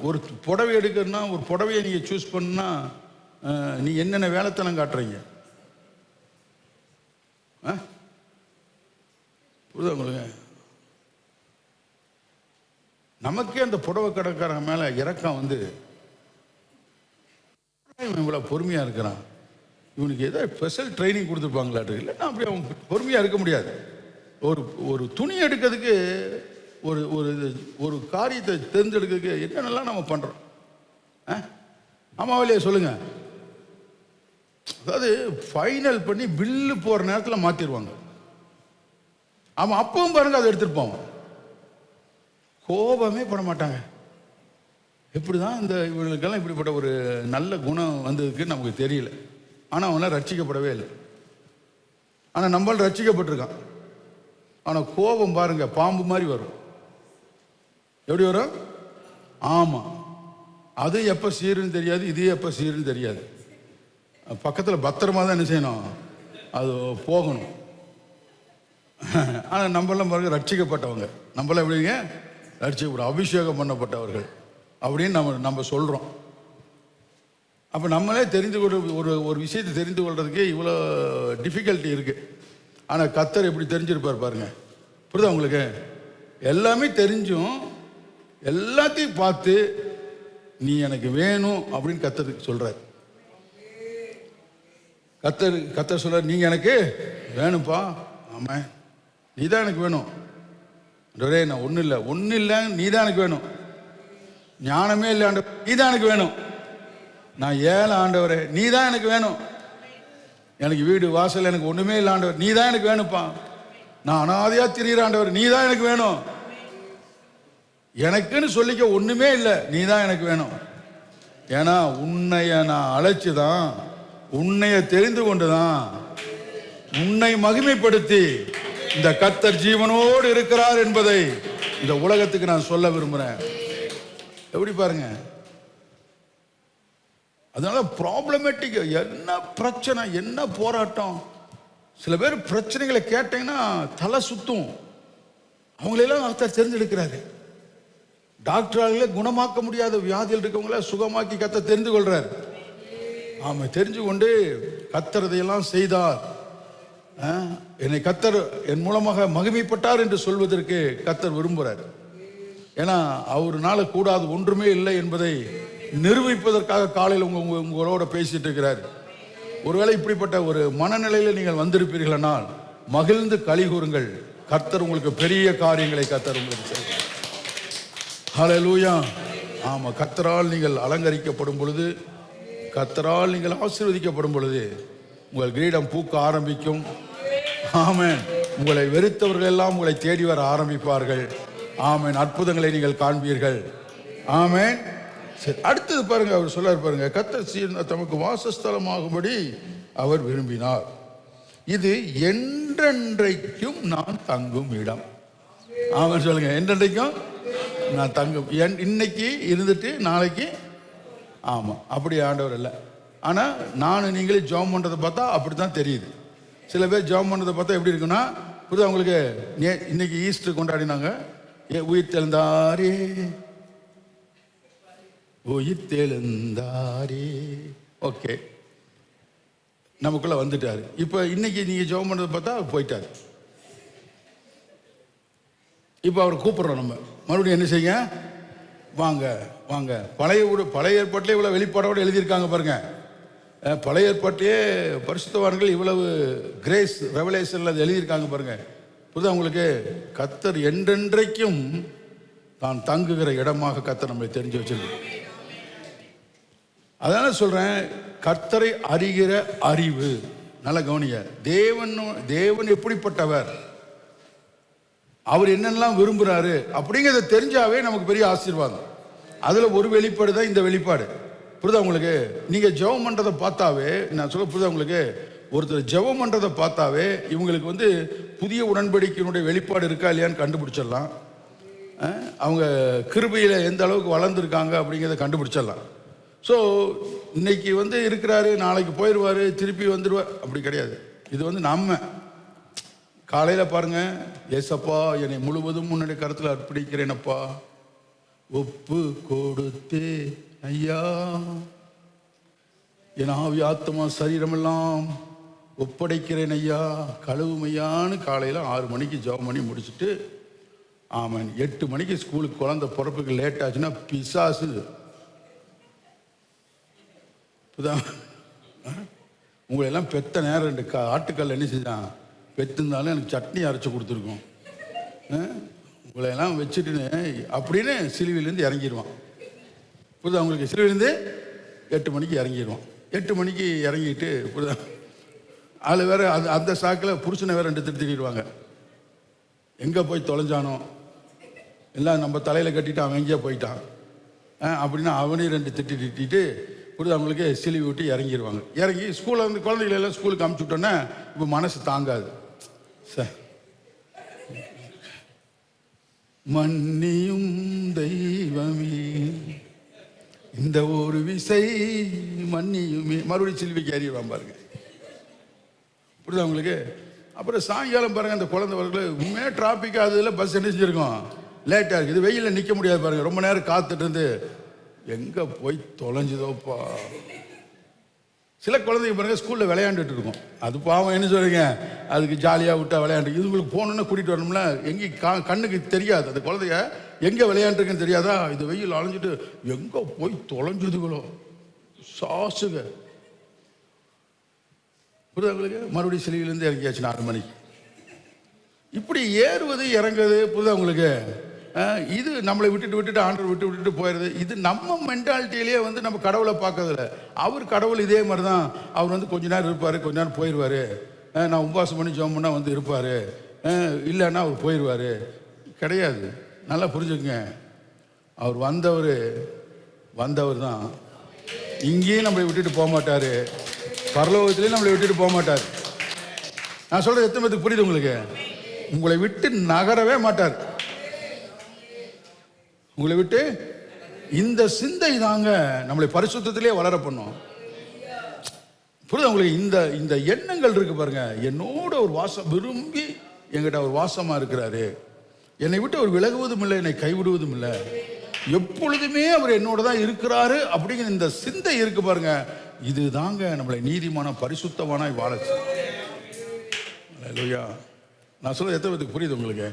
A: ஒரு புடவை எடுக்கிறதுனா, ஒரு புடவையை நீங்க சூஸ் பண்ணா நீ என்னென்ன வேலைத்தனம் காட்டுறீங்க? புரியுதா உங்களுக்கு? நமக்கே அந்த புடவை கடைக்காரங்க மேல இறக்கம் இவ்வளவு பொறுமையா இருக்கிறான், இவனுக்கு ஏதாவது ஸ்பெஷல் ட்ரைனிங் கொடுத்துருப்பாங்களாட்டு. இல்லைன்னா அப்படி அவன் பொறுமையா இருக்க முடியாது. ஒரு துணி எடுக்கிறதுக்கு, ஒரு காரியத்தை தெரிஞ்செடுக்கிறதுக்கு என்னென்னலாம் நம்ம பண்றோம். ஆமாவிலையே சொல்லுங்க. அதாவது ஃபைனல் பண்ணி பில்லு போற நேரத்தில் மாத்திடுவாங்க. அவன் அப்பவும் பாருங்க அதை எடுத்துட்டு போவான், கோபமே பட மாட்டாங்க. எப்படிதான் இந்த இவங்களுக்கெல்லாம் இப்படிப்பட்ட ஒரு நல்ல குணம் வந்ததுக்கு நமக்கு தெரியல. ஆனால் அவங்களாம் ரட்சிக்கப்படவே இல்லை. ஆனால் நம்மளால் ரட்சிக்கப்பட்டிருக்கான். ஆனால் கோபம் பாருங்க பாம்பு மாதிரி வரும். எப்படி வரும்? ஆமாம், அது எப்போ சீருன்னு தெரியாது, இது எப்போ சீருன்னு தெரியாது. பக்கத்தில் பத்திரமா தான் என்ன செய்யணும், அது போகணும். ஆனால் நம்மளாம் பாருங்க ரட்சிக்கப்பட்டவங்க, நம்மளாம் எப்படிங்க ரட்சிக்கப்பட்ட அபிஷேகம் பண்ணப்பட்டவர்கள் அப்படின்னு நம்ம சொல்கிறோம். அப்போ நம்மளே தெரிந்து கொள்ள ஒரு விஷயத்தை தெரிந்து கொள்றதுக்கே இவ்வளோ டிஃபிகல்ட்டி இருக்குது. ஆனால் கர்த்தர் எப்படி தெரிஞ்சிருப்பார் பாருங்க. புரியுதா உங்களுக்கு? எல்லாமே தெரிஞ்சும் எல்லாத்தையும் பார்த்து நீ எனக்கு வேணும் அப்படின்னு கர்த்தருக்கு சொல்கிறார். கர்த்தர் சொல்கிறார், நீங்கள் எனக்கு வேணும்ப்பா. ஆமாம், நீ தான் எனக்கு வேணும். நான் ஒன்றும் இல்லை, நீ தான் எனக்கு வேணும். ஞானமே இல்லை ஆண்டவர், நீ தான் எனக்கு வேணும். நான் ஏழை ஆண்டவரே, நீ தான் எனக்கு வேணும். எனக்கு வீடு வாசல் எனக்கு ஒன்றுமே இல்லை ஆண்டவர், நீ தான் எனக்கு வேணும்ப்பா. நான் அனாதையாக திரிகிற ஆண்டவர், நீ தான் எனக்கு வேணும். எனக்குன்னு சொல்லிக்க ஒன்றுமே இல்லை, நீ தான் எனக்கு வேணும். ஏன்னா உன்னைய நான் அழைச்சி தான், உன்னைய தெரிந்து கொண்டு தான், உன்னை மகிமைப்படுத்தி இந்த கர்த்தர் ஜீவனோடு இருக்கிறார் என்பதை இந்த உலகத்துக்கு நான் சொல்ல விரும்புகிறேன். எப்படி பாருங்க. அதனால ப்ராப்ளமேட்டிக், என்ன பிரச்சனை, என்ன போராட்டம். சில பேர் பிரச்சனைகளை கேட்டீங்கன்னா தலை சுத்தும். அவங்களெல்லாம் கர்த்தர் தெரிஞ்செடுக்கிறாரு. டாக்டராலே குணமாக்க முடியாத வியாதியில் இருக்கவங்கள சுகமாக்கி கர்த்தர் தெரிந்து கொள்றாரு. ஆமாம், தெரிஞ்சு கொண்டு கர்த்தர் இதையெல்லாம் செய்தார். என்னை கர்த்தர் என் மூலமாக மகிமைப்பட்டார் என்று சொல்வதற்கு கர்த்தர் விரும்புகிறார். ஏன்னா அவருனால கூடாது ஒன்றுமே இல்லை என்பதை நிரூபிப்பதற்காக காலையில் உங்களோட பேசிட்டு இருக்கிறார். ஒருவேளை இப்படிப்பட்ட ஒரு மனநிலையில் நீங்கள் வந்திருப்பீர்களானால் மகிழ்ந்து களி கூறுங்கள். கர்த்தர் உங்களுக்கு பெரிய காரியங்களை கர்த்தர் உங்களுக்கு செய்வார். ஹல்லேலூயா. ஆமாம், கர்த்தரால் நீங்கள் அலங்கரிக்கப்படும் பொழுது, கர்த்தரால் நீங்கள் ஆசீர்வதிக்கப்படும் பொழுது உங்கள் கிரீடம் பூக்க ஆரம்பிக்கும். ஆமென். உங்களை வெறுத்தவர்கள் எல்லாம் உங்களை தேடி வர ஆரம்பிப்பார்கள். ஆமென். அற்புதங்களை நீங்கள் காண்பீர்கள். ஆமென். சரி, அடுத்தது பாருங்க, அவர் சொல்றார் பாருங்க, கர்த்தர் தமக்கு வாசஸ்தலமாகும்படி அவர் விரும்பினார். இது என்றென்றைக்கும் நான் தங்கும் இடம். ஆமென் சொல்லுங்க. என்றென்றைக்கும் நான் தங்கும். இன்னைக்கு இருந்துட்டு நாளைக்கு. ஆமாம், அப்படி ஆண்டவர் இல்லை. ஆனால் நானும் நீங்களே ஜெபம் பண்ணுறதை பார்த்தா அப்படி தான் தெரியுது. சில பேர் ஜெபம் பண்ணுறதை பார்த்தா எப்படி இருக்குன்னா, புரியுது அவங்களுக்கு? இன்னைக்கு ஈஸ்டர் கொண்டாடினாங்க. உயிர் தெழுந்தாரே, உயிர் தெழுந்தாரே, ஓகே, நமக்குள்ள வந்துட்டாரு. இப்போ இன்னைக்கு நீங்கள் ஜெபம் பண்ணுறதை பார்த்தா போயிட்டாரு. இப்போ அவர் கூப்பிட்றோம் நம்ம மறுபடியும் என்ன செய்யுங்க, வாங்க வாங்க. பழைய ஏற்பாட்டிலே இவ்வளோ வெளிப்பாடோடு எழுதியிருக்காங்க பாருங்க. பழைய ஏற்பாட்டிலே பரிசுத்தவான்கள் இவ்வளவு கிரேஸ் ரெவலேஷன்ல அது எழுதியிருக்காங்க பாருங்க. புரியுதா உங்களுக்கு? கர்த்தர் என்றென்றைக்கும் தான் தங்குகிற இடமாக கர்த்தர் நம்மளை தெரிஞ்சு வச்சிருக்கு. அதனால சொல்றேன், கர்த்தரை அறிகிற அறிவு. நல்ல கவனிய. தேவன் எப்படிப்பட்டவர், அவர் என்னெல்லாம் விரும்புகிறாரு அப்படிங்கிறத தெரிஞ்சாவே நமக்கு பெரிய ஆசீர்வாதம். அதில் ஒரு வெளிப்பாடு தான் இந்த வெளிப்பாடு. புரியுதா உங்களுக்கு? நீங்கள் ஜெபம் பண்ணுறதை பார்த்தாவே, நான் சொல்ல புரியுதா உங்களுக்கு? ஒருத்தர் ஜெபம் பண்ணுறதை பார்த்தாவே இவங்களுக்கு புதிய உடன்படிக்கையினுடைய வெளிப்பாடு இருக்கா இல்லையான்னு கண்டுபிடிச்சிடலாம். அவங்க கிருபையில் எந்த அளவுக்கு வளர்ந்துருக்காங்க அப்படிங்கிறத கண்டுபிடிச்சிடலாம். ஸோ இன்னைக்கு இருக்கிறாரு, நாளைக்கு போயிடுவார், திருப்பி வந்துடுவார், அப்படி கிடையாது. இது நம்ம காலையில் பாருங்க, ஏசப்பா என்னை முழுவதும் முன்னாடி கருத்தில் அர்ப்பணிக்கிறேனப்பா, ஒப்பு கொடுத்தே ஐயா, என் ஆவி ஆத்மா சரீரமெல்லாம் ஒப்படைக்கிறேன் ஐயா, கழுவுமையான்னு காலையில் 6 மணிக்கு ஜெபம் பண்ணி முடிச்சுட்டு, ஆமாம் 8 மணிக்கு ஸ்கூலுக்கு குழந்தை பிறப்புக்கு லேட் ஆச்சுன்னா பிசாசு உங்களெல்லாம் பெத்த நேரம் 2 ஆட்டுக்கல் என்ன செஞ்சான், பெற்றிருந்தாலும் எனக்கு சட்னி அரைச்சி கொடுத்துருக்கோம், உங்களையெல்லாம் வச்சுட்டுன்னு அப்படின்னு சிலுவையிலேருந்து இறங்கிடுவான். புரியுதா உங்களுக்கு? சிலுவையிலேருந்து 8 மணிக்கு இறங்கிடுவான். 8 மணிக்கு இறங்கிட்டு புரியுதா, அதில் வேற அந்த சாக்கில் புருஷனை வேற 2 திட்டிடுவாங்க. எங்கே போய் தொலைஞ்சானோ, எல்லாம் நம்ம தலையில் கட்டிட்டு அவன் எங்கேயோ போயிட்டான் அப்படின்னா அவனையும் 2 திட்டிட்டு புரியுது அவங்களுக்கு சிலிவி விட்டு இறங்கிடுவாங்க. இறங்கி ஸ்கூலில் வந்து குழந்தைகள் எல்லாம் ஸ்கூலுக்கு அமுச்சு விட்டோன்னே இப்போ மனசு தாங்காது. சார் மன்னியும் தெய்வமே இந்த ஒரு விசை மன்னியுமே, மறுபடியும் சிலுவைக்கு ஏறிடுவான் பாருங்க. புரியுது அவங்களுக்கு. அப்புறம் சாயங்காலம் பாருங்க அந்த குழந்தைவர்கள் உண்மையாக டிராஃபிக் அதில் பஸ் என்ன செஞ்சுருக்கோம், லேட்டாக இருக்குது. இது வெயிலில் நிற்க முடியாது பாருங்க, ரொம்ப நேரம் காத்துட்டு இருந்து எங்கே போய் தொலைஞ்சுதோப்பா. சில குழந்தைங்க பாருங்க ஸ்கூலில் விளையாண்டுட்டு இருக்கும், அது பாவம் என்ன சொல்றீங்க, அதுக்கு ஜாலியாக விட்டா விளையாண்டு. இது உங்களுக்கு போகணுன்னு கூட்டிகிட்டு வரணும்ல, எங்கேயும் கண்ணுக்கு தெரியாது அந்த குழந்தைய எங்கே விளையாண்டுருக்குன்னு தெரியாதா. இது வெயில் அலைஞ்சிட்டு எங்கே போய் தொலைஞ்சுதுகளோ சாசுங்க. புரியுது உங்களுக்கு. மறுபடியும் சிலிவிலேருந்து இறங்கியாச்சு 4 மணிக்கு. இப்படி ஏறுவது இறங்குறது புரியுது உங்களுக்கு. இது நம்மளை விட்டுட்டு ஆண்டவர் விட்டு போயிடுது. இது நம்ம மென்டாலிட்டியிலேயே வந்து நம்ம கடவுளை பார்க்கறதில்ல. அவர் கடவுள் இதே மாதிரி தான். அவர் வந்து கொஞ்ச நேரம் இருப்பார், கொஞ்ச நேரம் போயிடுவார். நான் உபவாசம் பண்ணி ஜெபம் பண்ணால் வந்து இருப்பார், இல்லைன்னா அவர் போயிடுவார். கிடையாது. நல்லா புரிஞ்சுக்குங்க. அவர் வந்தவர் தான். இங்கேயும் நம்மளை விட்டுட்டு போக மாட்டார், பரலோகத்திலேயும் நம்மளை விட்டுட்டு போக மாட்டார். நான் சொல்கிறது எத்தனை பேருக்கு புரியுது உங்களுக்கு? உங்களை விட்டு நகரவே மாட்டார். உங்களை விட்டு இந்த சிந்தை தாங்க நம்மளை பரிசுத்தத்திலே வளர பண்ணும். புரியுது உங்களுக்கு. இந்த எண்ணங்கள் இருக்கு பாருங்க. என்னோட ஒரு வாசம் விரும்பி என்கிட்ட ஒரு வாசமா இருக்கிறாரு, என்னை விட்டு அவர் விலகுவதும் இல்லை, என்னை கைவிடுவதும் இல்லை, எப்பொழுதுமே அவர் என்னோட தான் இருக்கிறாரு அப்படிங்கிற இந்த சிந்தை இருக்கு பாருங்க. இது தாங்க நம்மளை நீதிமான பரிசுத்தமான வாழ. அல்லேலூயா. நான் சொல்றது எத்தனை பேருக்கு புரியுது உங்களுக்கு?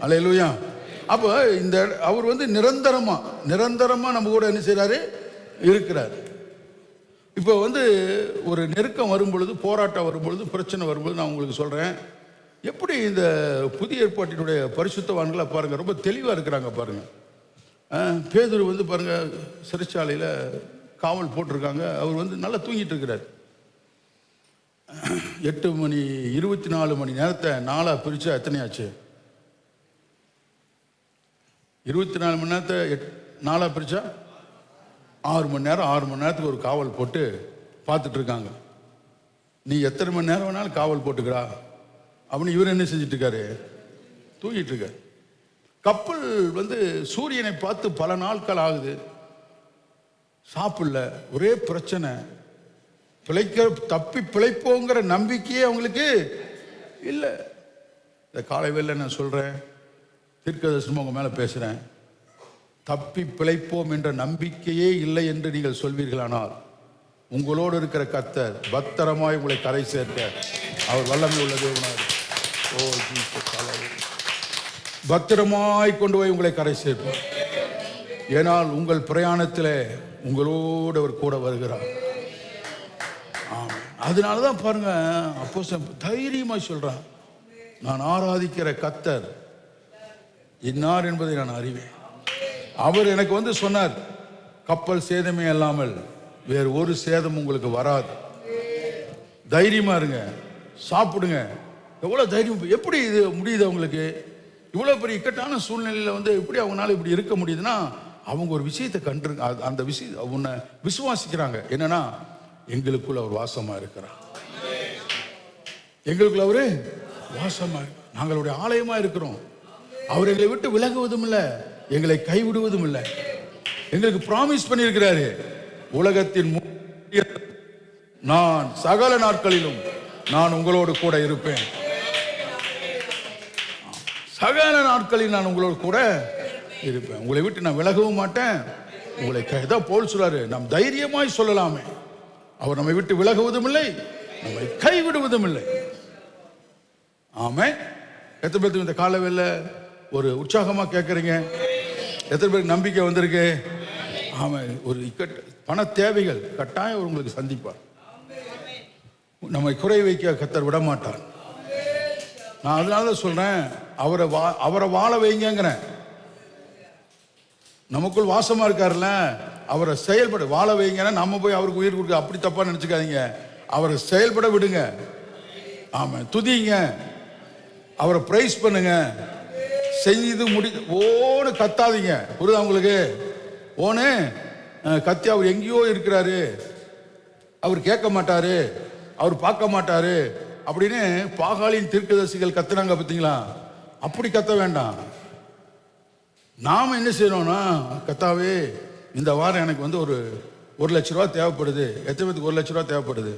A: அல்லேலூயா. அப்போ இந்த அவர் வந்து நிரந்தரமா நம்ம கூட என்ன செய்யறாரு, இருக்கிறார். இப்போ வந்து ஒரு நெருக்கம் வரும்பொழுது, போராட்டம் வரும்பொழுது, பிரச்சனை வரும்பொழுது நான் உங்களுக்கு சொல்றேன், எப்படி இந்த புதிய ஏற்பாட்டினுடைய பரிசுத்தவான்களை பாருங்க, ரொம்ப தெளிவா இருக்கிறாங்க பாருங்க. பேதுரு வந்து பாருங்க சிறைச்சாலையில் காவல் போட்டிருக்காங்க. அவர் வந்து நல்லா தூங்கிட்டு இருக்கிறார். 8 மணி 24 மணி நேரத்தை 4ஆ பிரிச்சா எத்தனை ஆச்சு? 24 மணி நேரத்தை 4ஆ பிரிச்சா 6 மணி நேரம். 6 மணி நேரத்துக்கு ஒரு காவல் போட்டு பார்த்துட்டு இருக்காங்க. நீ எத்தனை மணி நேரம் வேணாலும் காவல் போட்டுக்கிறா அப்படின்னு இவர் என்ன செஞ்சுட்டு இருக்காரு, தூங்கிட்டு இருக்காரு. கப்பல் வந்து சூரியனை பார்த்து பல நாட்கள் ஆகுது, சாப்பிடல, ஒரே பிரச்சனை. தப்பி பிழைப்போங்கிற நம்பிக்கையே அவங்களுக்கு இல்லை. இந்த காலை வேளை நான் சொல்றேன், தீர்க்கதரிசனமா உங்க மேல பேசுறேன். தப்பி பிழைப்போம் என்ற நம்பிக்கையே இல்லை என்று நீங்கள் சொல்வீர்களானால், உங்களோடு இருக்கிற கர்த்தர் பத்திரமாய் உங்களை கரை சேர்க்க அவர் வல்லமை உள்ள தேவனார். ஓ பத்திரமாய் கொண்டு போய் உங்களை கரை சேர்ப்பார். ஏனால் உங்கள் பிரயாணத்தில் உங்களோடு அவர் கூட வருகிறார். அதனாலதான் பாருங்க அப்போஸ்தலன் தைரியமா சொல்றான், நான் ஆராதிக்கிற கர்த்தர் இன்னார் என்பதை நான் அறிவேன். அவர் எனக்கு வந்து சொன்னார், கப்பல் சேதமே இல்லாமல் வேறு ஒரு சேதம் உங்களுக்கு வராது, தைரியமா இருங்க, சாப்பிடுங்க. எவ்வளவு தைரியம்! எப்படி இது முடியுது அவங்களுக்கு? இவ்வளவு பெரிய இக்கட்டான சூழ்நிலையில வந்து எப்படி அவங்களால இப்படி இருக்க முடியுதுன்னா, அவங்க ஒரு விஷயத்தை கண்டு அந்த விஷயம் உன்னை விசுவாசிக்கிறாங்க. என்னன்னா, எங்களுக்குள்ள அவர் வாசமா இருக்கிறார், எங்களுக்குள்ள அவரு வாசமா, நாங்களுடைய ஆலயமா இருக்கிறோம். அவர் எங்களை விட்டு விலகுவதும் இல்லை, எங்களை கைவிடுவதும் இல்லை. எங்களுக்கு பிராமிஸ் பண்ணியிருக்கிறாரு, உலகத்தின் நான் சகல நாட்களிலும் நான் உங்களோடு கூட இருப்பேன். சகல நாட்களில் நான் உங்களோடு கூட இருப்பேன், உங்களை விட்டு நான் விலகவும் மாட்டேன். உங்களை தான் போல் சொல்றாரு, நாம் தைரியமாய் சொல்லலாமே, அவர் நம்மை விட்டு விலகுவதும் இல்லை, நம்மை கைவிடுவதும் இல்லை. ஆமே. எத்தனை பேருக்கு இந்த காலவேள ஒரு உற்சாகமா கேட்கறீங்க? எத்தனை பேருக்கு நம்பிக்கை வந்திருக்கு? ஆமா. ஒரு பண தேவைகள் கட்டாயம் உங்களுக்கு சந்திப்பார். நம்மை குறை வைக்க கர்த்தர் விட மாட்டார். நான் அதனால சொல்றேன், அவரை வாழ வைங்கிறேன். நமக்குள் வாசமா இருக்காருல்ல, அவரை செயல்பட வாழ வைங்கன்னா நம்ம போய் அவருக்கு உயிர் கொடுக்க அப்படி தப்பா நினைச்சுக்காதீங்க. அவரை செயல்பட விடுங்க. ஆமா, துதிங்க, அவரை பிரைஸ் பண்ணுங்க, செய்து ஓன்னு கத்தாதீங்க. புரியுதா உங்களுக்கு? ஓனு கத்தி அவர் எங்கேயோ இருக்கிறாரு, அவர் கேட்க மாட்டாரு, அவர் பார்க்க மாட்டாரு அப்படின்னு பாகாலின் தீர்க்கதரிசிகள் கத்துனாங்க பார்த்தீங்களா? அப்படி கத்த வேண்டாம். நாம என்ன செய்யறோம்னா, கத்தாவே இந்த வாரம் எனக்கு வந்து ஒரு 1,00,000 ரூபா தேவைப்படுது. எத்தனை பேருக்கு 1,00,000 ரூபா தேவைப்படுது?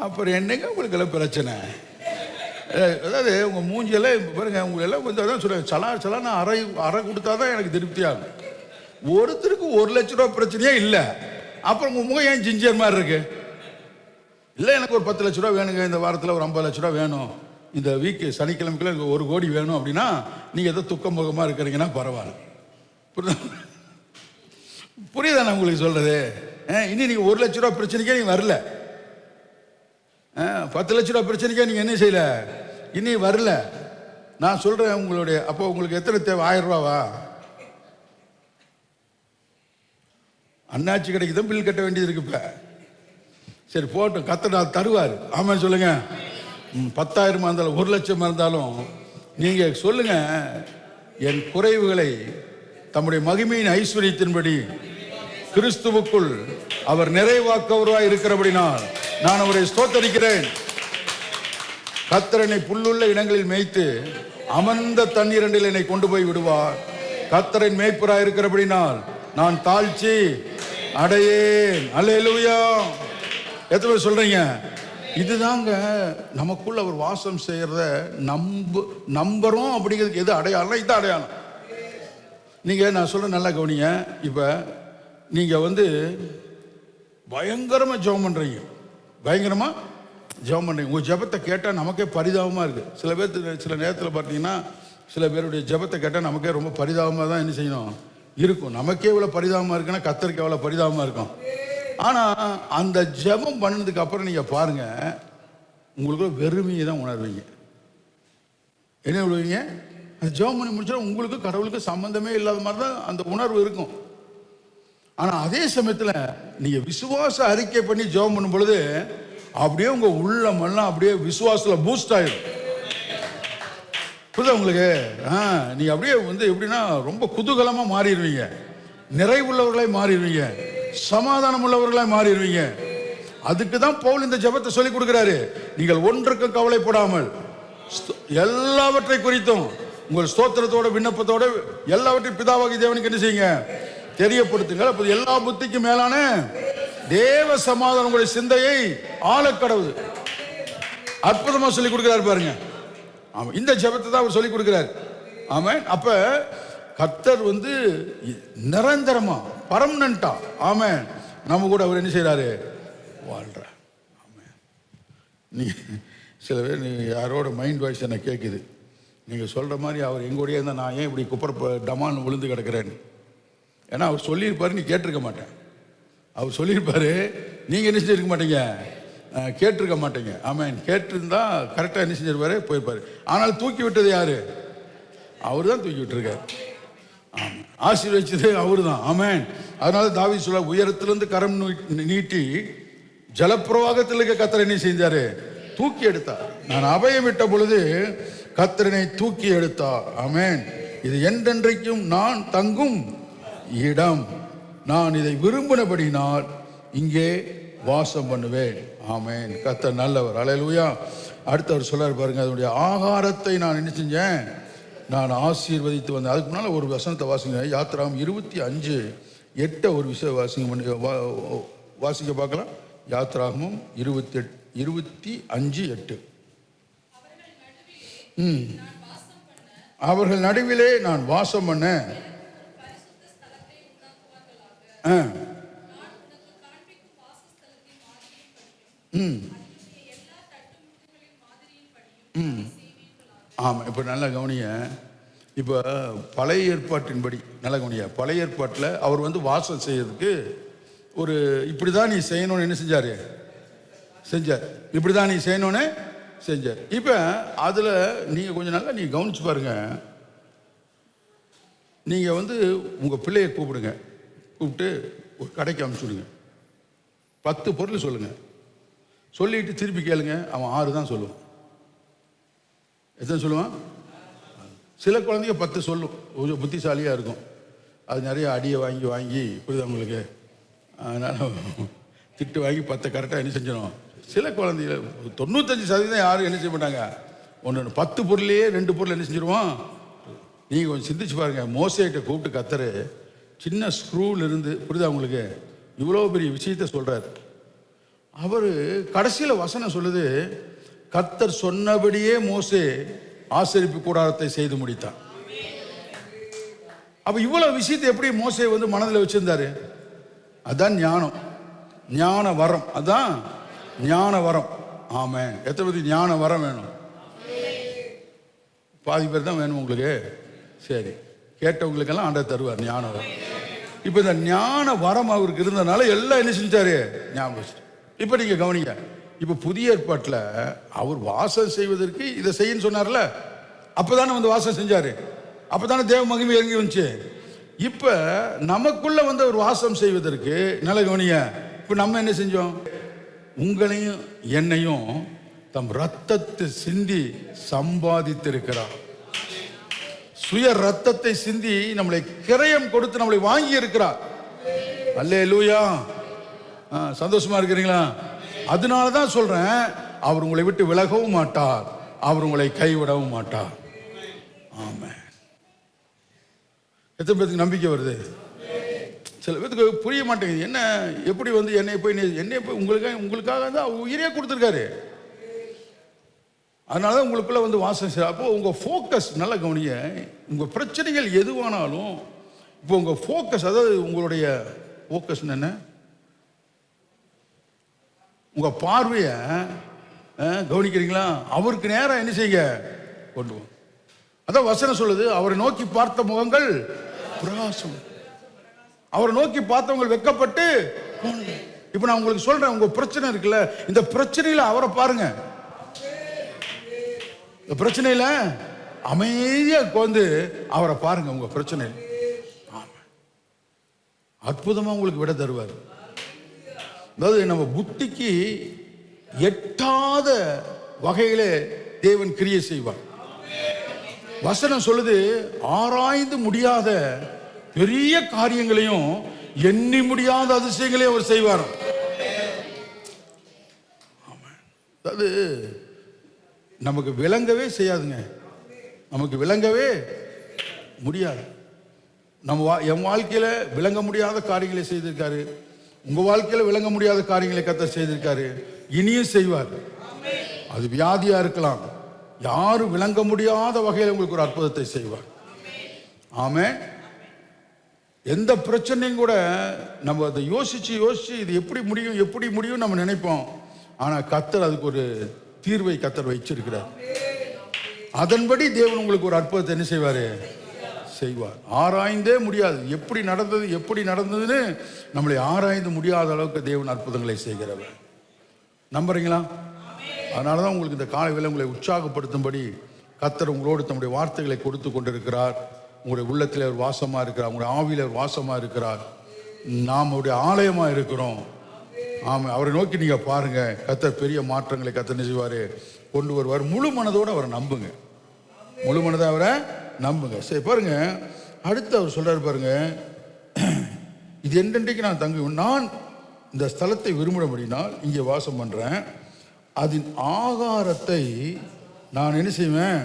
A: அப்புறம் என்னங்க உங்களுக்கு எல்லாம் பிரச்சனை? அதாவது உங்க மூஞ்சியெல்லாம் பாருங்க, உங்க எல்லாம் வந்து அதான் சொல்றேன், சலான அரை கொடுத்தாதான் எனக்கு திருப்தியாகும். ஒருத்தருக்கு 1,00,000 ரூபா பிரச்சனையே இல்லை, அப்புறம் உங்க முகம் ஏன் ஜிஞ்சர் மாதிரி இருக்கு? இல்லை எனக்கு ஒரு 10,00,000 ரூபா வேணுங்க, இந்த வாரத்தில் ஒரு 50,00,000 ரூபா வேணும், இந்த வீக்கு சனிக்கிழமைக்குள்ள எனக்கு 1 கோடி வேணும் அப்படின்னா நீங்க ஏதோ துக்கம் முகமா இருக்கிறீங்கன்னா பரவாயில்ல. புரியுதானே உங்களுக்கு சொல்றது? இனி நீங்க 1,00,000 ரூபா பிரச்சனைக்கே நீங்க வரல, 10,00,000 ரூபா பிரச்சனைக்கே நீங்க என்ன செய்யல, இனி வரல. நான் சொல்றேன் உங்களுடைய, அப்போ உங்களுக்கு எத்தனை தேவை? 1000 ரூபாவா? அண்ணாச்சி கடைக்கு தான் பில் கட்ட வேண்டியது இருக்கு. இப்ப சரி போட்டோம், கத்தர் தருவார். ஆமா சொல்லுங்க. 10,000 இருந்தாலும் 1,00,000 இருந்தாலும் நீங்க சொல்லுங்க, என் குறைவுகளை தம்முடைய மகிமையின் ஐஸ்வர்யத்தின்படி கிறிஸ்துவுக்குள் அவர் நிறைவாக்கவராய் இருக்கிறபடினால் நான் அவரை ஸ்தோத்தரிக்கிறேன். கர்த்தர் என்னை புல்லுள்ள இடங்களில் மேய்த்து அமர்ந்த தண்ணீரண்டில் என்னை கொண்டு போய் விடுவார். கர்த்தரின் மேய்ப்பராய் இருக்கிறபடினால் நான் தாழ்ச்சி அடையேன். அல்லேலூயா. எத்தனை பேர் சொல்றீங்க? இதுதாங்க நமக்குள்ள அவர் வாசம் செய்யறத நம்புறோம் அப்படிங்கிறதுக்கு எது அடையாளம்? இது அடையாளம். நீங்க நான் சொல்ற நல்லா கவனிங்க. இப்ப நீங்க வந்து பயங்கரமா ஜெபம் பண்றீங்க, பயங்கரமா ஜெபம் பண்றீங்க. உங்க ஜெபத்தை கேட்டால் நமக்கே பரிதாபமா இருக்கு. சில பேர் சில நேரத்தில் பார்த்தீங்கன்னா, சில பேருடைய ஜெபத்தை கேட்டால் நமக்கே ரொம்ப பரிதாபமாக தான் என்ன செய்யணும் இருக்கும். நமக்கே எவ்வளோ பரிதாபமாக இருக்குன்னா கர்த்தருக்கு எவ்வளோ பரிதாபமாக இருக்கும். ஆனால் அந்த ஜெபம் பண்ணதுக்கு அப்புறம் நீங்கள் பாருங்க, உங்களுக்கு வெறுமையை தான் உணர்வீங்க. என்ன விடுவீங்க? அந்த ஜெபம் பண்ணி முடிச்சா உங்களுக்கு கடவுளுக்கு சம்பந்தமே இல்லாத மாதிரி தான் அந்த உணர்வு இருக்கும். ஆனால் அதே சமயத்தில் நீங்கள் விசுவாச அறிக்கை பண்ணி ஜெபம் பண்ணும் பொழுது அப்படியே உங்கள் உள்ளமெல்லாம் அப்படியே விசுவாசத்தில் பூஸ்ட் ஆயிடும். புரியுதா உங்களுக்கு? நீங்கள் அப்படியே வந்து எப்படின்னா ரொம்ப குதூகலமாக மாறிடுவீங்க, நிறைவுள்ளவர்களாய் மாறிடுவீங்க, சமாதானம் உள்ளவர்களாய் மாறிடுவீங்க. அதுக்கு தான் பவுல் இந்த ஜெபத்தை சொல்லி கொடுக்கிறாரு. நீங்கள் ஒன்றுக்கும் கவலைப்படாமல் எல்லாவற்றை குறித்தும் உங்கள் ஸ்தோத்திரத்தோட விண்ணப்பத்தோட எல்லாவற்றையும் பிதாவாகிய தேவனுக்கு என்ன செய்யுங்க, தெரியப்படுத்துங்கள். அப்போ எல்லா புத்திக்கும் மேலான தேவ சமாதானம் உங்களுடைய சிந்தையை ஆளக்கடவுது. அற்புதமா சொல்லி கொடுக்கிறார் பாருங்க. ஆமா, இந்த ஜெபத்தை தான் அவர் சொல்லி கொடுக்கிறார். ஆமா, அப்ப கர்த்தர் வந்து நிரந்தரமா பர்மனண்டா ஆமா நம்ம கூட அவர் என்ன செய்யறாரு, வாழ்ற. ஆமா, நீ சில பேர் நீ யாரோட மைண்ட் வாய்ஸ் என்ன கேட்குது, நீங்க சொல்ற மாதிரி அவர் எங்கூடயே இருந்தால் நான் ஏன் இப்படி குப்பர டமான்னு விழுந்து கிடக்கிறேன்னு. ஏன்னா அவர் சொல்லியிருப்பாரு, நீ கேட்டிருக்க மாட்டேன். அவர் சொல்லியிருப்பாரு, நீங்க என்ன செஞ்சிருக்க மாட்டீங்க, கேட்டிருக்க மாட்டீங்க. ஆமாம், கேட்டிருந்தா கரெக்டாக என்ன செஞ்சிருப்பாரு, போயிருப்பாரு. ஆனால் தூக்கி விட்டது யாரு? அவரு தான் தூக்கி விட்டுருக்காரு. ஆமாம், ஆசீர்வதிச்சது அவரு தான். ஆமாம், அதனால தாவீது சொல்ல, உயரத்திலிருந்து கரம் நீட்டி ஜலப்பிரவாகத்தில் இருக்க கர்த்தர் என்ன செஞ்சாரு, தூக்கி எடுத்தார். நான் அபயம் விட்ட பொழுது கர்த்தரனை தூக்கி எடுத்தார். ஆமென். இது என்றென்றைக்கும் நான் தங்கும் இடம், நான் இதை விரும்பினபடினால் இங்கே வாசம் பண்ணுவேன். ஆமென். கர்த்தர் நல்லவர். அல்லேலூயா. அடுத்தவர் சொல்றாரு பாருங்க, அதனுடைய ஆகாரத்தை நான் என்ன செஞ்சேன், நான் ஆசீர்வதித்து வந்தேன். அதுக்கு முன்னால் ஒரு வசனத்தை வாசிங்க. யாத்திராகம் 25:8 ஒரு விஷயம் வாசிக்க பார்க்கலாம். யாத்திராகமும் 25:8. அவர்கள் நடுவிலே நான் வாசம் பண்ண ஆமா. இப்ப நல்ல கவனிய. இப்ப பழைய ஏற்பாட்டின்படி நல்ல கவனிய, பழைய ஏற்பாட்டில் அவர் வந்து வாசம் செய்யறதுக்கு ஒரு இப்படிதான் நீ செய்யணும்னு என்ன செஞ்சாரு, செஞ்சார். இப்படிதான் நீ செய்யணும்னு செஞ்சார். இப்ப அதுல நீங்க கொஞ்சம் நல்லா நீங்க கவனிச்சு பாருங்க. நீங்க வந்து உங்க பிள்ளைய கூப்பிடுங்க, கூப்பிட்டு ஒரு கடைக்கு அனுப்பிச்சுடுங்க, 10 பொருள் சொல்லுங்க, சொல்லிட்டு திருப்பி கேளுங்க, அவன் 6 தான் சொல்லுவான். எத்தனை சொல்லுவான்? சில குழந்தைங்க 10 சொல்லும், கொஞ்சம் புத்திசாலியாக இருக்கும். அது நிறைய அடியை வாங்கி வாங்கி புரியுது உங்களுக்கு, அதனால் திட்டு வாங்கி 10 கரெக்டாக என்ன செஞ்சிடும். சில குழந்தைங்க 95% யாரும் என்ன செய்ய மாட்டாங்க, ஒன்று 10 பொருளையே 2 பொருள் என்ன செஞ்சிருவோம். நீங்கள் கொஞ்சம் சிந்திச்சு பாருங்கள். மோசேகிட்ட கூப்பிட்டு கத்தர் சின்ன ஸ்க்ரூவில் இருந்து புரியுதா உங்களுக்கு இவ்வளோ பெரிய விஷயத்த சொல்கிறார். அவர் கடைசியில் வசனம் சொல்லுது, கத்தர் சொன்னபடியே மோசே ஆசரிப்பு கூடாரத்தை செய்து முடித்தார். அப்ப இவ்வளவு விஷயத்தை எப்படி மோசே மனதில் வச்சிருந்தாரு? அதான் ஞானம், ஞான வரம். அதான் ஞான வரம். ஆமென். எத்தனை பேருக்கு ஞான வரம் வேணும்? பாதி பேர் தான் வேணும் உங்களுக்கு. சரி, கேட்டவங்களுக்கெல்லாம் ஆண்டவர் தருவார் ஞான வரம். இப்போ இந்த ஞான வரம் அவருக்கு இருந்ததுனால எல்லாம் என்ன செஞ்சாரு, ஞாபகம் வச்சு. இப்போ நீங்க கவனிங்க, இப்போ புதிய ஏற்பாட்டில் அவர் வாசம் செய்வதற்கு இதை செய்யன்னு சொன்னார்ல, அப்போதானே வாசம் செஞ்சாரு, அப்போதானே தேவ மகிமை இறங்கி வந்துச்சு. இப்போ நமக்குள்ள ஒரு வாசம் செய்வதற்கு நல்ல கவனிங்க. இப்போ நம்ம என்ன செஞ்சோம்? உங்களையும் என்னையும் தம் ரத்தத்தை சிந்தி சம்பாதித்திருக்கிறார். சுய ரத்தத்தை சிந்தி நம்மளை கிரயம் கொடுத்து நம்மளை வாங்கி இருக்கிறார். அல்லேலூயா. சந்தோஷமா இருக்கிறீங்களா? அதனால தான் சொல்றேன், அவர் உங்களை விட்டு விலகவும் மாட்டார், அவர் உங்களை கைவிடவும் மாட்டார். ஆமென். எத்தனை பேருக்கு நம்பிக்கை வருது? சில பேருக்கு புரிய மாட்டேங்குது. என்ன எப்படி என்னை போய் உங்களுக்காக தான் உயிரே கொடுத்துருக்காரு. அதனால தான் உங்களுக்குள்ள வாசம் செய்ய. அப்போ உங்க ஃபோக்கஸ் நல்லா கவனிங்க. உங்க பிரச்சனைகள் எதுவானாலும் இப்போ உங்க ஃபோக்கஸ், அதாவது உங்களுடைய ஃபோக்கஸ் என்ன? உங்க பார்வையை கவனிக்கிறீங்களா? அவருக்கு நேரம் என்ன செய்ய கொண்டு வா. அதான் வசனம் சொல்லுது, அவரை நோக்கி பார்த்த முகங்கள் பிரகாசம், அவரை நோக்கி பார்த்தவங்க வெட்கப்பட்டு போனது. இப்போ நான் உங்களுக்கு சொல்றேன், உங்க பிரச்சனை இருக்குல்ல, இந்த பிரச்சனையில அவரை பாருங்க. இந்த பிரச்சனையில அமைதியா அவரை பாருங்க. உங்க பிரச்சனையில் அற்புதமா உங்களுக்கு விட தருவார். அதாவது நம்ம புத்திக்கு எட்டாத வகையிலே தேவன் கிரியை செய்வார். வசனம் சொல்லுது, ஆராய்ந்து முடியாத பெரிய காரியங்களையும் எண்ணி முடியாத அதிசயங்களையும் அவர் செய்வார். அதாவது நமக்கு விளங்கவே செய்யாதுங்க, நமக்கு விளங்கவே முடியாது. என் வாழ்க்கையில விளங்க முடியாத காரியங்களை செய்திருக்காரு, உங்க வாழ்க்கையில விளங்க முடியாத காரியங்களை கர்த்தர் செய்திருக்காரு, இனியும் செய்வார். அது வியாதியா இருக்கலாம், யாரும் விளங்க முடியாத வகையில் உங்களுக்கு ஒரு அற்புதத்தை செய்வார். ஆமென். எந்த பிரச்சனையும் கூட நம்ம அதை யோசிச்சு இது எப்படி முடியும் நம்ம நினைப்போம். ஆனா கர்த்தர் அதுக்கு ஒரு தீர்வை கர்த்தர் வச்சிருக்கிறார். அதன்படி தேவன் உங்களுக்கு ஒரு அற்புதத்தை என்ன செய்வாரு, செய்வார். ஆராய்ந்தே முடியாது, எப்படி நடந்ததுன்னு நம்மளை ஆராய்ந்து முடியாத அளவுக்கு தேவன் அற்புதங்களை செய்கிறவர். நம்புறீங்களா? அதனாலதான் உங்களுக்கு இந்த காலை வேளை உங்களை உற்சாகப்படுத்தும்படி கர்த்தர் உங்களோடு தம்முடைய வார்த்தைகளை கொடுத்து கொண்டிருக்கிறார். உங்களுடைய உள்ளத்தில் அவர் வாசமா இருக்கிறார், உங்களுடைய ஆவியில் அவர் வாசமா இருக்கிறார். நாம் அவருடைய ஆலயமா இருக்கிறோம். ஆமா, அவரை நோக்கி நீங்க பாருங்க, கர்த்தர் பெரிய மாற்றங்களை கர்த்தர் என்ன செய்வாரு, கொண்டு வருவார். முழு மனதோடு அவரை நம்புங்க, முழு மனதை அவரை நம்புங்க. சரி பாருங்க, அடுத்து அவர் சொல்றாரு பாருங்க, இது என்றென்றைக்கு நான் தங்குவேன், நான் இந்த ஸ்தலத்தை விரும்பினபடினால் இங்கே வாசம் பண்றேன், அதன் ஆகாரத்தை நான் என்ன செய்வேன்,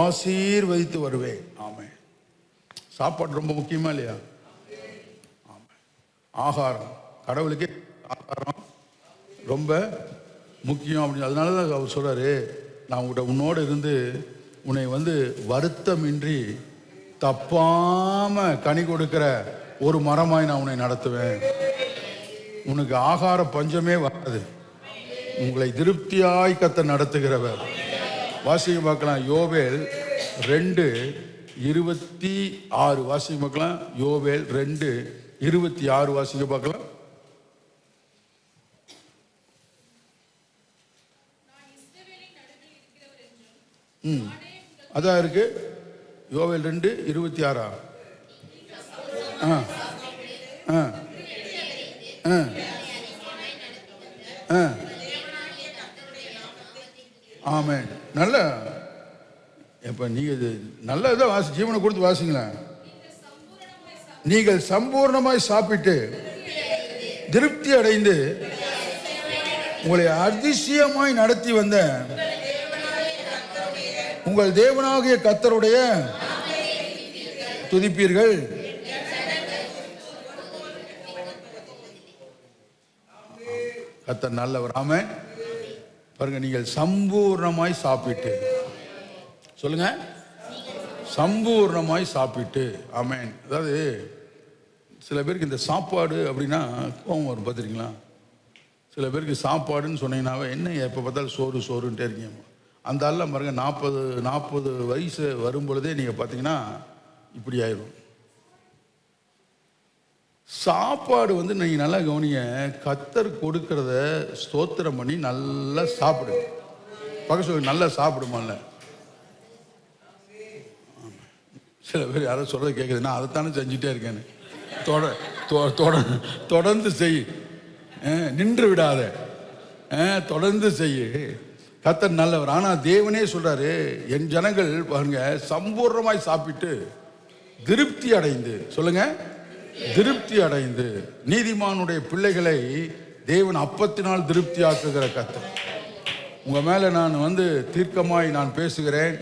A: ஆசீர்வதித்து வருவேன். ஆமென். சாப்பாடு ரொம்ப முக்கியமா இல்லையா? ஆமாம், ஆகாரம், கடவுளுக்கே ஆகாரம் ரொம்ப முக்கியம் அப்படின்னு. அதனால தான் அவர் சொல்றாரு, நான் உன்னோடு இருந்து உன்னை வருத்தமின்றி தப்பாம கனி கொடுக்கிற ஒரு மரமாய் நான் உன்னை நடத்துவேன். உனக்கு ஆகார பஞ்சமே வராது, உங்களை திருப்தியாய் கர்த்தர் நடத்துகிறவர். வாசிக்க பார்க்கலாம், யோவேல் 2:26 வாசிக்க பார்க்கலாம். யோவேல் 2:26 வாசிக்க பார்க்கலாம். அதான் இருக்கு, யோவேல் 2:26. ஆமென். நல்ல இப்போ நீங்கள் நல்ல இதை ஜீவனை கொடுத்து வாசிங்களேன். நீங்கள் சம்பூர்ணமாய் சாப்பிட்டு திருப்தி அடைந்து உங்களை அதிசயமாய் நடத்தி வந்த உங்கள் தேவனாகிய கர்த்தருடைய துதிப்பீர்கள். கர்த்தர் நல்லவர். ஆமென். பாருங்க, நீங்கள் சம்பூர்ணமாய் சாப்பிட்டு சொல்லுங்க, சம்பூர்ணமாய் சாப்பிட்டு. ஆமென். அதாவது சில பேருக்கு இந்த சாப்பாடு அப்படின்னா கோவம் வரும் பார்த்துருக்கீங்களா? சில பேருக்கு சாப்பாடுன்னு சொன்னீங்கன்னாவே என்ன எப்போ பார்த்தாலும் சோறு சோறுன்ட்டே இருக்கீங்க. அந்த ஆள்லாம் பாருங்க 40 வயசு வரும் பொழுதே நீங்கள் பார்த்தீங்கன்னா இப்படி ஆயிடும். சாப்பாடு நீங்கள் நல்லா கவனிங்க. கர்த்தர் கொடுக்கறத ஸ்தோத்திரம் பண்ணி நல்லா சாப்பிடுங்க. பக்கத்து சொல்லி நல்லா சாப்பிடுமால. சில பேர் யாரும் சொல்கிறத கேட்குதுன்னா அதைத்தானே செஞ்சுட்டே இருக்கேன்னு. தொடர்ந்து செய், நின்று விடாத, தொடர்ந்து செய்ய. கர்த்தர் நல்லவர். ஆனால் தேவனே சொல்றாரு, என் ஜனங்கள் பாருங்க சம்பூர்ணமாய் சாப்பிட்டு திருப்தி அடைந்து, சொல்லுங்க, திருப்தி அடைந்து. நீதிமானுடைய பிள்ளைகளை தேவன் அப்பத்தினால் திருப்தி ஆக்குகிற கர்த்தர். உங்க மேல நான் தீர்க்கமாய் நான் பேசுகிறேன்.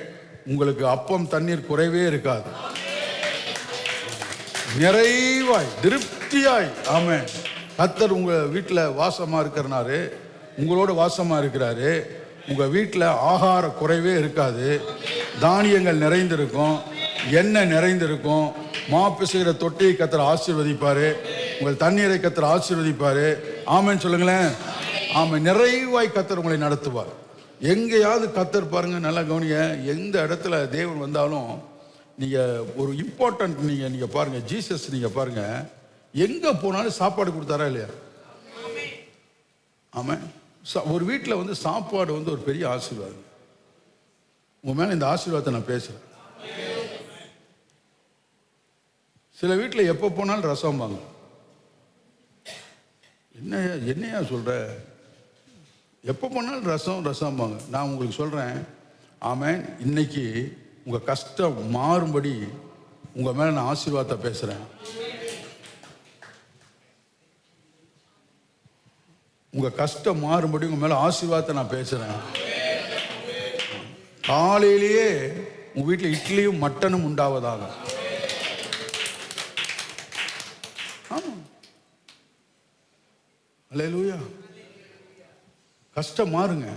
A: உங்களுக்கு அப்பம் தண்ணீர் குறைவே இருக்காது. நிறைவாய் திருப்தியாய். ஆமென். கர்த்தர் உங்க வீட்டில் வாசமா இருக்கிறனாரு, உங்களோட வாசமா இருக்கிறாரு. உங்க வீட்டில் ஆகார குறைவே இருக்காது. தானியங்கள் நிறைந்திருக்கும், எண்ணெய் நிறைந்திருக்கும். பிசைகிற தொட்டியை கர்த்தர் ஆசீர்வதிப்பாரு. உங்கள் தண்ணீரை கர்த்தர் ஆசீர்வதிப்பாரு. ஆமென் சொல்லுங்களேன். ஆமென். நிறைவாய் கர்த்தர் உங்களை நடத்துவார். எங்கேயாவது கர்த்தர் பாருங்க, நல்லா கவனிங்க. எந்த இடத்துல தேவன் வந்தாலும் நீங்க ஒரு இம்பார்ட்டன்ட் நீங்க பாருங்க, ஜீசஸ் நீங்க பாருங்க, எங்க போனாலும் சாப்பாடு கொடுத்தாரா இல்லையா? ஆமாம். ஒரு வீட்டில் சாப்பாடு ஒரு பெரிய ஆசீர்வாதம். உங்க மேல இந்த ஆசீர்வாதத்தை நான் பேசுறேன். சில வீட்டில் எப்போ போனாலும் ரசம் வாங்க. என்னையா சொல்ற? எப்போ போனாலும் ரசம் வாங்க. நான் உங்களுக்கு சொல்றேன். ஆமென். இன்னைக்கு உங்க கஷ்டம் மாறும்படி உங்க மேல நான் ஆசீர்வாதத்தை பேசுறேன். உங்க கஷ்டம் மாறும்படி உங்க மேல ஆசீர்வாதத்தை நான் பேசுறேன். காலையிலேயே உங்க வீட்டில் இட்லியும் மட்டனும் உண்டாவதாக. ஆமா, அல்லேலூயா. கஷ்டம் மாறுங்க.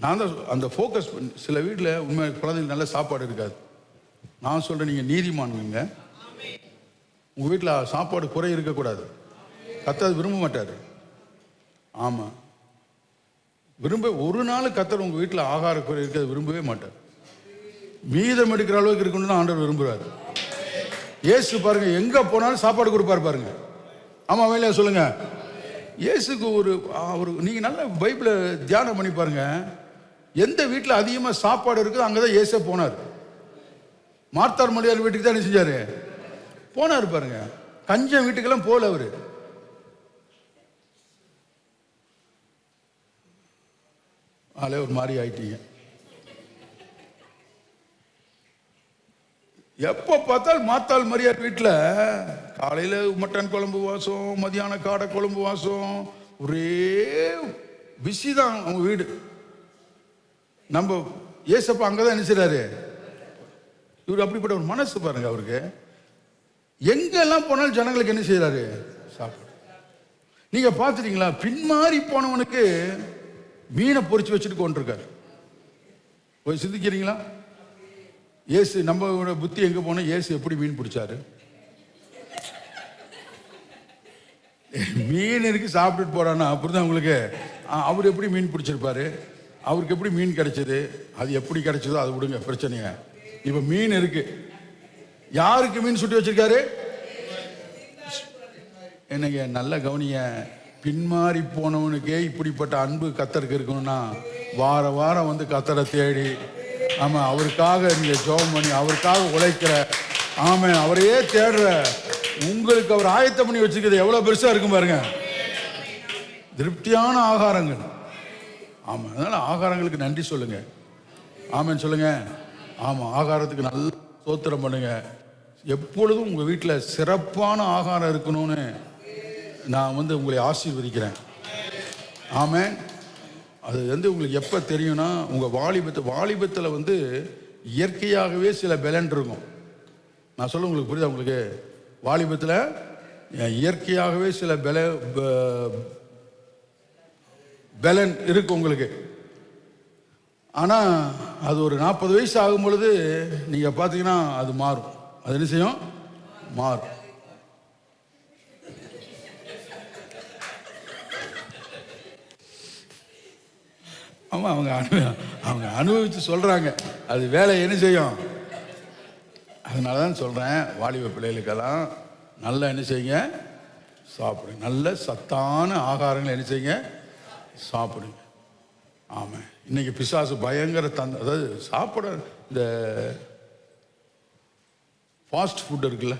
A: நான் தான் அந்த ஃபோக்கஸ். சில வீட்டில் உண்மை குழந்தைங்களுக்கு நல்ல சாப்பாடு இருக்காது. நான் சொல்றேன், நீங்க நீதிமானுங்க. உங்க வீட்டில் சாப்பாடு குறை இருக்கக்கூடாது. கர்த்தர் விரும்ப மாட்டார். ஆமா, ஒரு நாள் கர்த்தர் உங்க வீட்டில் ஆகார குறை இருக்கிறது விரும்பவே மாட்டார். மீதம் எடுக்கிற அளவுக்கு இருக்கணும்னு தான் ஆண்டவர் விரும்புகிறார். இயேசு பாருங்க, எங்க போனாலும் சாப்பாடு கொடுப்பாரு பாருங்க. ஆமா, வேலையா சொல்லுங்க. இயேசுக்கு ஒரு நீங்க நல்ல பைபிளை தியானம் பண்ணி பாருங்க. எந்த வீட்டில் அதிகமாக சாப்பாடு இருக்குதோ அங்கதான் இயேசு போனார். மார்த்தார் மரியாள் வீட்டுக்கு தான் என்ன செஞ்சாரு? போனார் பாருங்க. கஞ்சம் வீட்டுக்கெல்லாம் போல அவரு. ஒரு மாதிரி ஆயிட்டீங்க. எப்ப பார்த்தாலும் மார்த்தாள் மரியாள் வீட்டில் காலையில மட்டன் குழம்பு வாசம், மதியான காடை குழம்பு வாசம், ஒரே பிஸி தான் அவங்க வீடு. நம்ம ஏசப்பா அங்கதான் என்ன செய்றாரு? இவர் அப்படிப்பட்ட ஒரு மனசு பாருங்க அவருக்கு. எங்கெல்லாம் போனாலும் ஜனங்களுக்கு என்ன செய்யறாரு? சாப்பாடு. நீங்க பாத்துட்டீங்களா? பின்மாறி போனவனுக்கு மீனை பொறிச்சு வச்சுட்டு கொண்டிருக்காரு. போய் சிந்திக்கிறீங்களா? இயேசு நம்ம புத்தி எங்க போனா இயேசு எப்படி மீன் பிடிச்சாரு? மீன் இருக்கு சாப்பிட்டுட்டு போறான்னா அப்படிதான் உங்களுக்கு. அவர் எப்படி மீன் பிடிச்சிருப்பாரு? அவருக்கு எப்படி மீன் கிடைச்சது? அது எப்படி கிடைச்சதோ அது விடுங்க, பிரச்சனைய. இப்ப மீன் இருக்கு. யாருக்கு மீன் சுட்டி வச்சிருக்காரு? என்னங்க நல்ல கவனிய. பின்மாறி போனவனுக்கே இப்படிப்பட்ட அன்பு கர்த்தருக்கு இருக்கணும்னா வார வாரம் கர்த்தரை தேடி, ஆமா, அவருக்காக நீங்க ஜெபம் பண்ணி அவருக்காக உழைக்கிற, ஆமா, அவரையே தேடுற உங்களுக்கு அவர் ஆயத்தம் பண்ணி வச்சுக்கிறது எவ்வளவு பெருசா இருக்கும் பாருங்க. திருப்தியான ஆகாரங்கள். ஆமா, அதனால ஆகாரங்களுக்கு நன்றி சொல்லுங்க. ஆமென் சொல்லுங்க. ஆமாம், ஆகாரத்துக்கு நல்ல ஸ்தோத்திரம் பண்ணுங்க. எப்பொழுதும் உங்கள் வீட்டில் சிறப்பான ஆகாரம் இருக்கணும்னு நான் உங்களை ஆசீர்வதிக்கிறேன். ஆமென். அது உங்களுக்கு எப்போ தெரியும்னா, உங்கள் வாலிபத்தில் இயற்கையாகவே சில பலன் இருக்கும். நான் சொல்ல உங்களுக்கு புரியுதா? உங்களுக்கு வாலிபத்தில் இயற்கையாகவே சில பலன் இருக்கு உங்களுக்கு. ஆனால் அது ஒரு 40 வயசு ஆகும் பொழுது நீங்கள் பார்த்தீங்கன்னா அது மாறும். அது என்ன செய்யும்? மாறும். ஆமாம், அவங்க அனுபவித்து சொல்கிறாங்க. அது வேலை என்ன செய்யும்? அதனால தான் சொல்கிறேன், வாலிப பிள்ளைகளுக்கெல்லாம் நல்லா என்ன செய்யுங்க? சாப்பிடுங்க. நல்ல சத்தான ஆகாரங்களை என்ன செய்யுங்க? சாப்பிடுங்க. ஆமாம். இன்றைக்கி பிசாசு பயங்கர அதாவது சாப்பிட இந்த ஃபாஸ்ட் ஃபுட் இருக்குல்ல,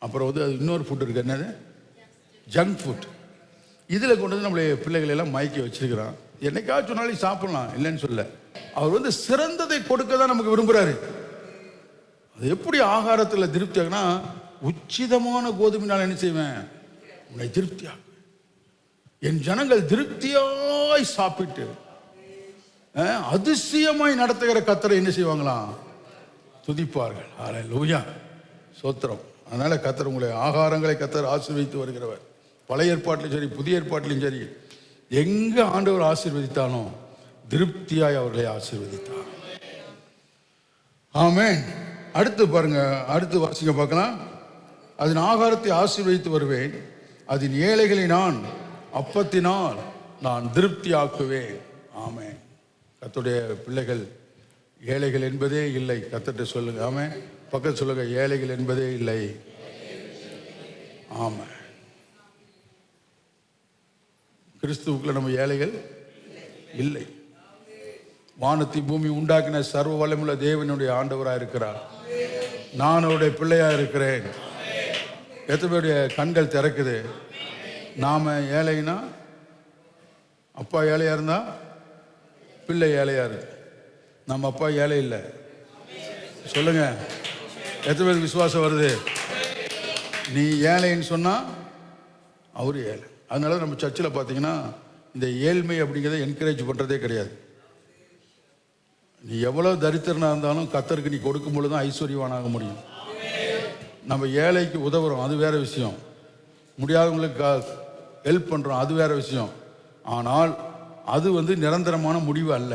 A: அப்புறம் அது இன்னொரு ஃபுட் இருக்குது, என்னது? Junk food. இதில் கொண்டு வந்து நம்மளுடைய பிள்ளைகளெல்லாம் மயக்கி வச்சிருக்கிறான். என்னைக்காச்சும் ஒரு நாளைக்கு சாப்பிடலாம், இல்லைன்னு சொல்ல. அவர் சிறந்ததை கொடுக்க தான் நமக்கு விரும்புகிறாரு. அது எப்படி ஆகாரத்தில் திருப்தி ஆகுனா, உச்சிதமான கோதுமையினால் என்ன செய்வேன்? உன்னை திருப்தியாக என் ஜனங்கள் திருப்தியாய் சாப்பிட்டு அதிசயமாய் நடத்துகிற கர்த்தரை என்ன செய்வாங்களாம்? துதிப்பார்கள். அல்லேலூயா, ஸ்தோத்திரம். அதனால கர்த்தர் உங்களை ஆகாரங்களை கர்த்தர் ஆசீர்வதித்து வருகிறவர். பழைய ஏற்பாட்டிலும் சரி, புதிய ஏற்பாட்டிலும் சரி, எங்க ஆண்டவர் ஆசீர்வதித்தாலும் திருப்தியாய் அவர்களை ஆசீர்வதித்தார். ஆமென். அடுத்து பாருங்க, அடுத்து வாசிங்க பார்க்கலாம். அதன் ஆகாரத்தை ஆசீர்வதித்து வருவேன், அதன் ஏழைகளை நான் அப்பத்தினால் நான் திருப்தி ஆக்குவேன். ஆமென். கர்த்தருடைய பிள்ளைகள் ஏழைகள் என்பதே இல்லை. கர்த்தர்ட்ட சொல்லுங்க. ஆமென். பக்கத்து சொல்லுங்க, ஏழைகள் என்பதே இல்லை. ஆமாம், கிறிஸ்துவுக்குள்ள நம்ம ஏழைகள் இல்லை. வானத்தை பூமி உண்டாக்கின சர்வ வல்லமையுள்ள தேவனுடைய ஆண்டவராக இருக்கிறார். நான் அவருடைய பிள்ளையாக இருக்கிறேன். எத்தனை பேருடைய கண்கள் திறக்குது? நாம் ஏழைனா, அப்பா ஏழையாக இருந்தால் பிள்ளை ஏழையாக இருக்கு. நம்ம அப்பா ஏழை இல்லை. சொல்லுங்க, எத்தனை பேருக்கு விசுவாசம் வருது? நீ ஏழைன்னு சொன்னால் அவரு ஏழை. அதனால நம்ம சர்ச்சில் பார்த்தீங்கன்னா இந்த ஏழ்மை அப்படிங்கிறத என்கரேஜ் பண்ணுறதே கிடையாது. நீ எவ்வளோ தரித்திரனாக இருந்தாலும் கர்த்தருக்கு நீ கொடுக்கும் பொழுது தான் ஐஸ்வர்யவானாக முடியும். நம்ம ஏழைக்கு உதவுறோம், அது வேற விஷயம். முடியாதவங்களுக்கு ஹெல்ப் பண்ணுறோம், அது வேற விஷயம். ஆனால் அது நிரந்தரமான முடிவு அல்ல.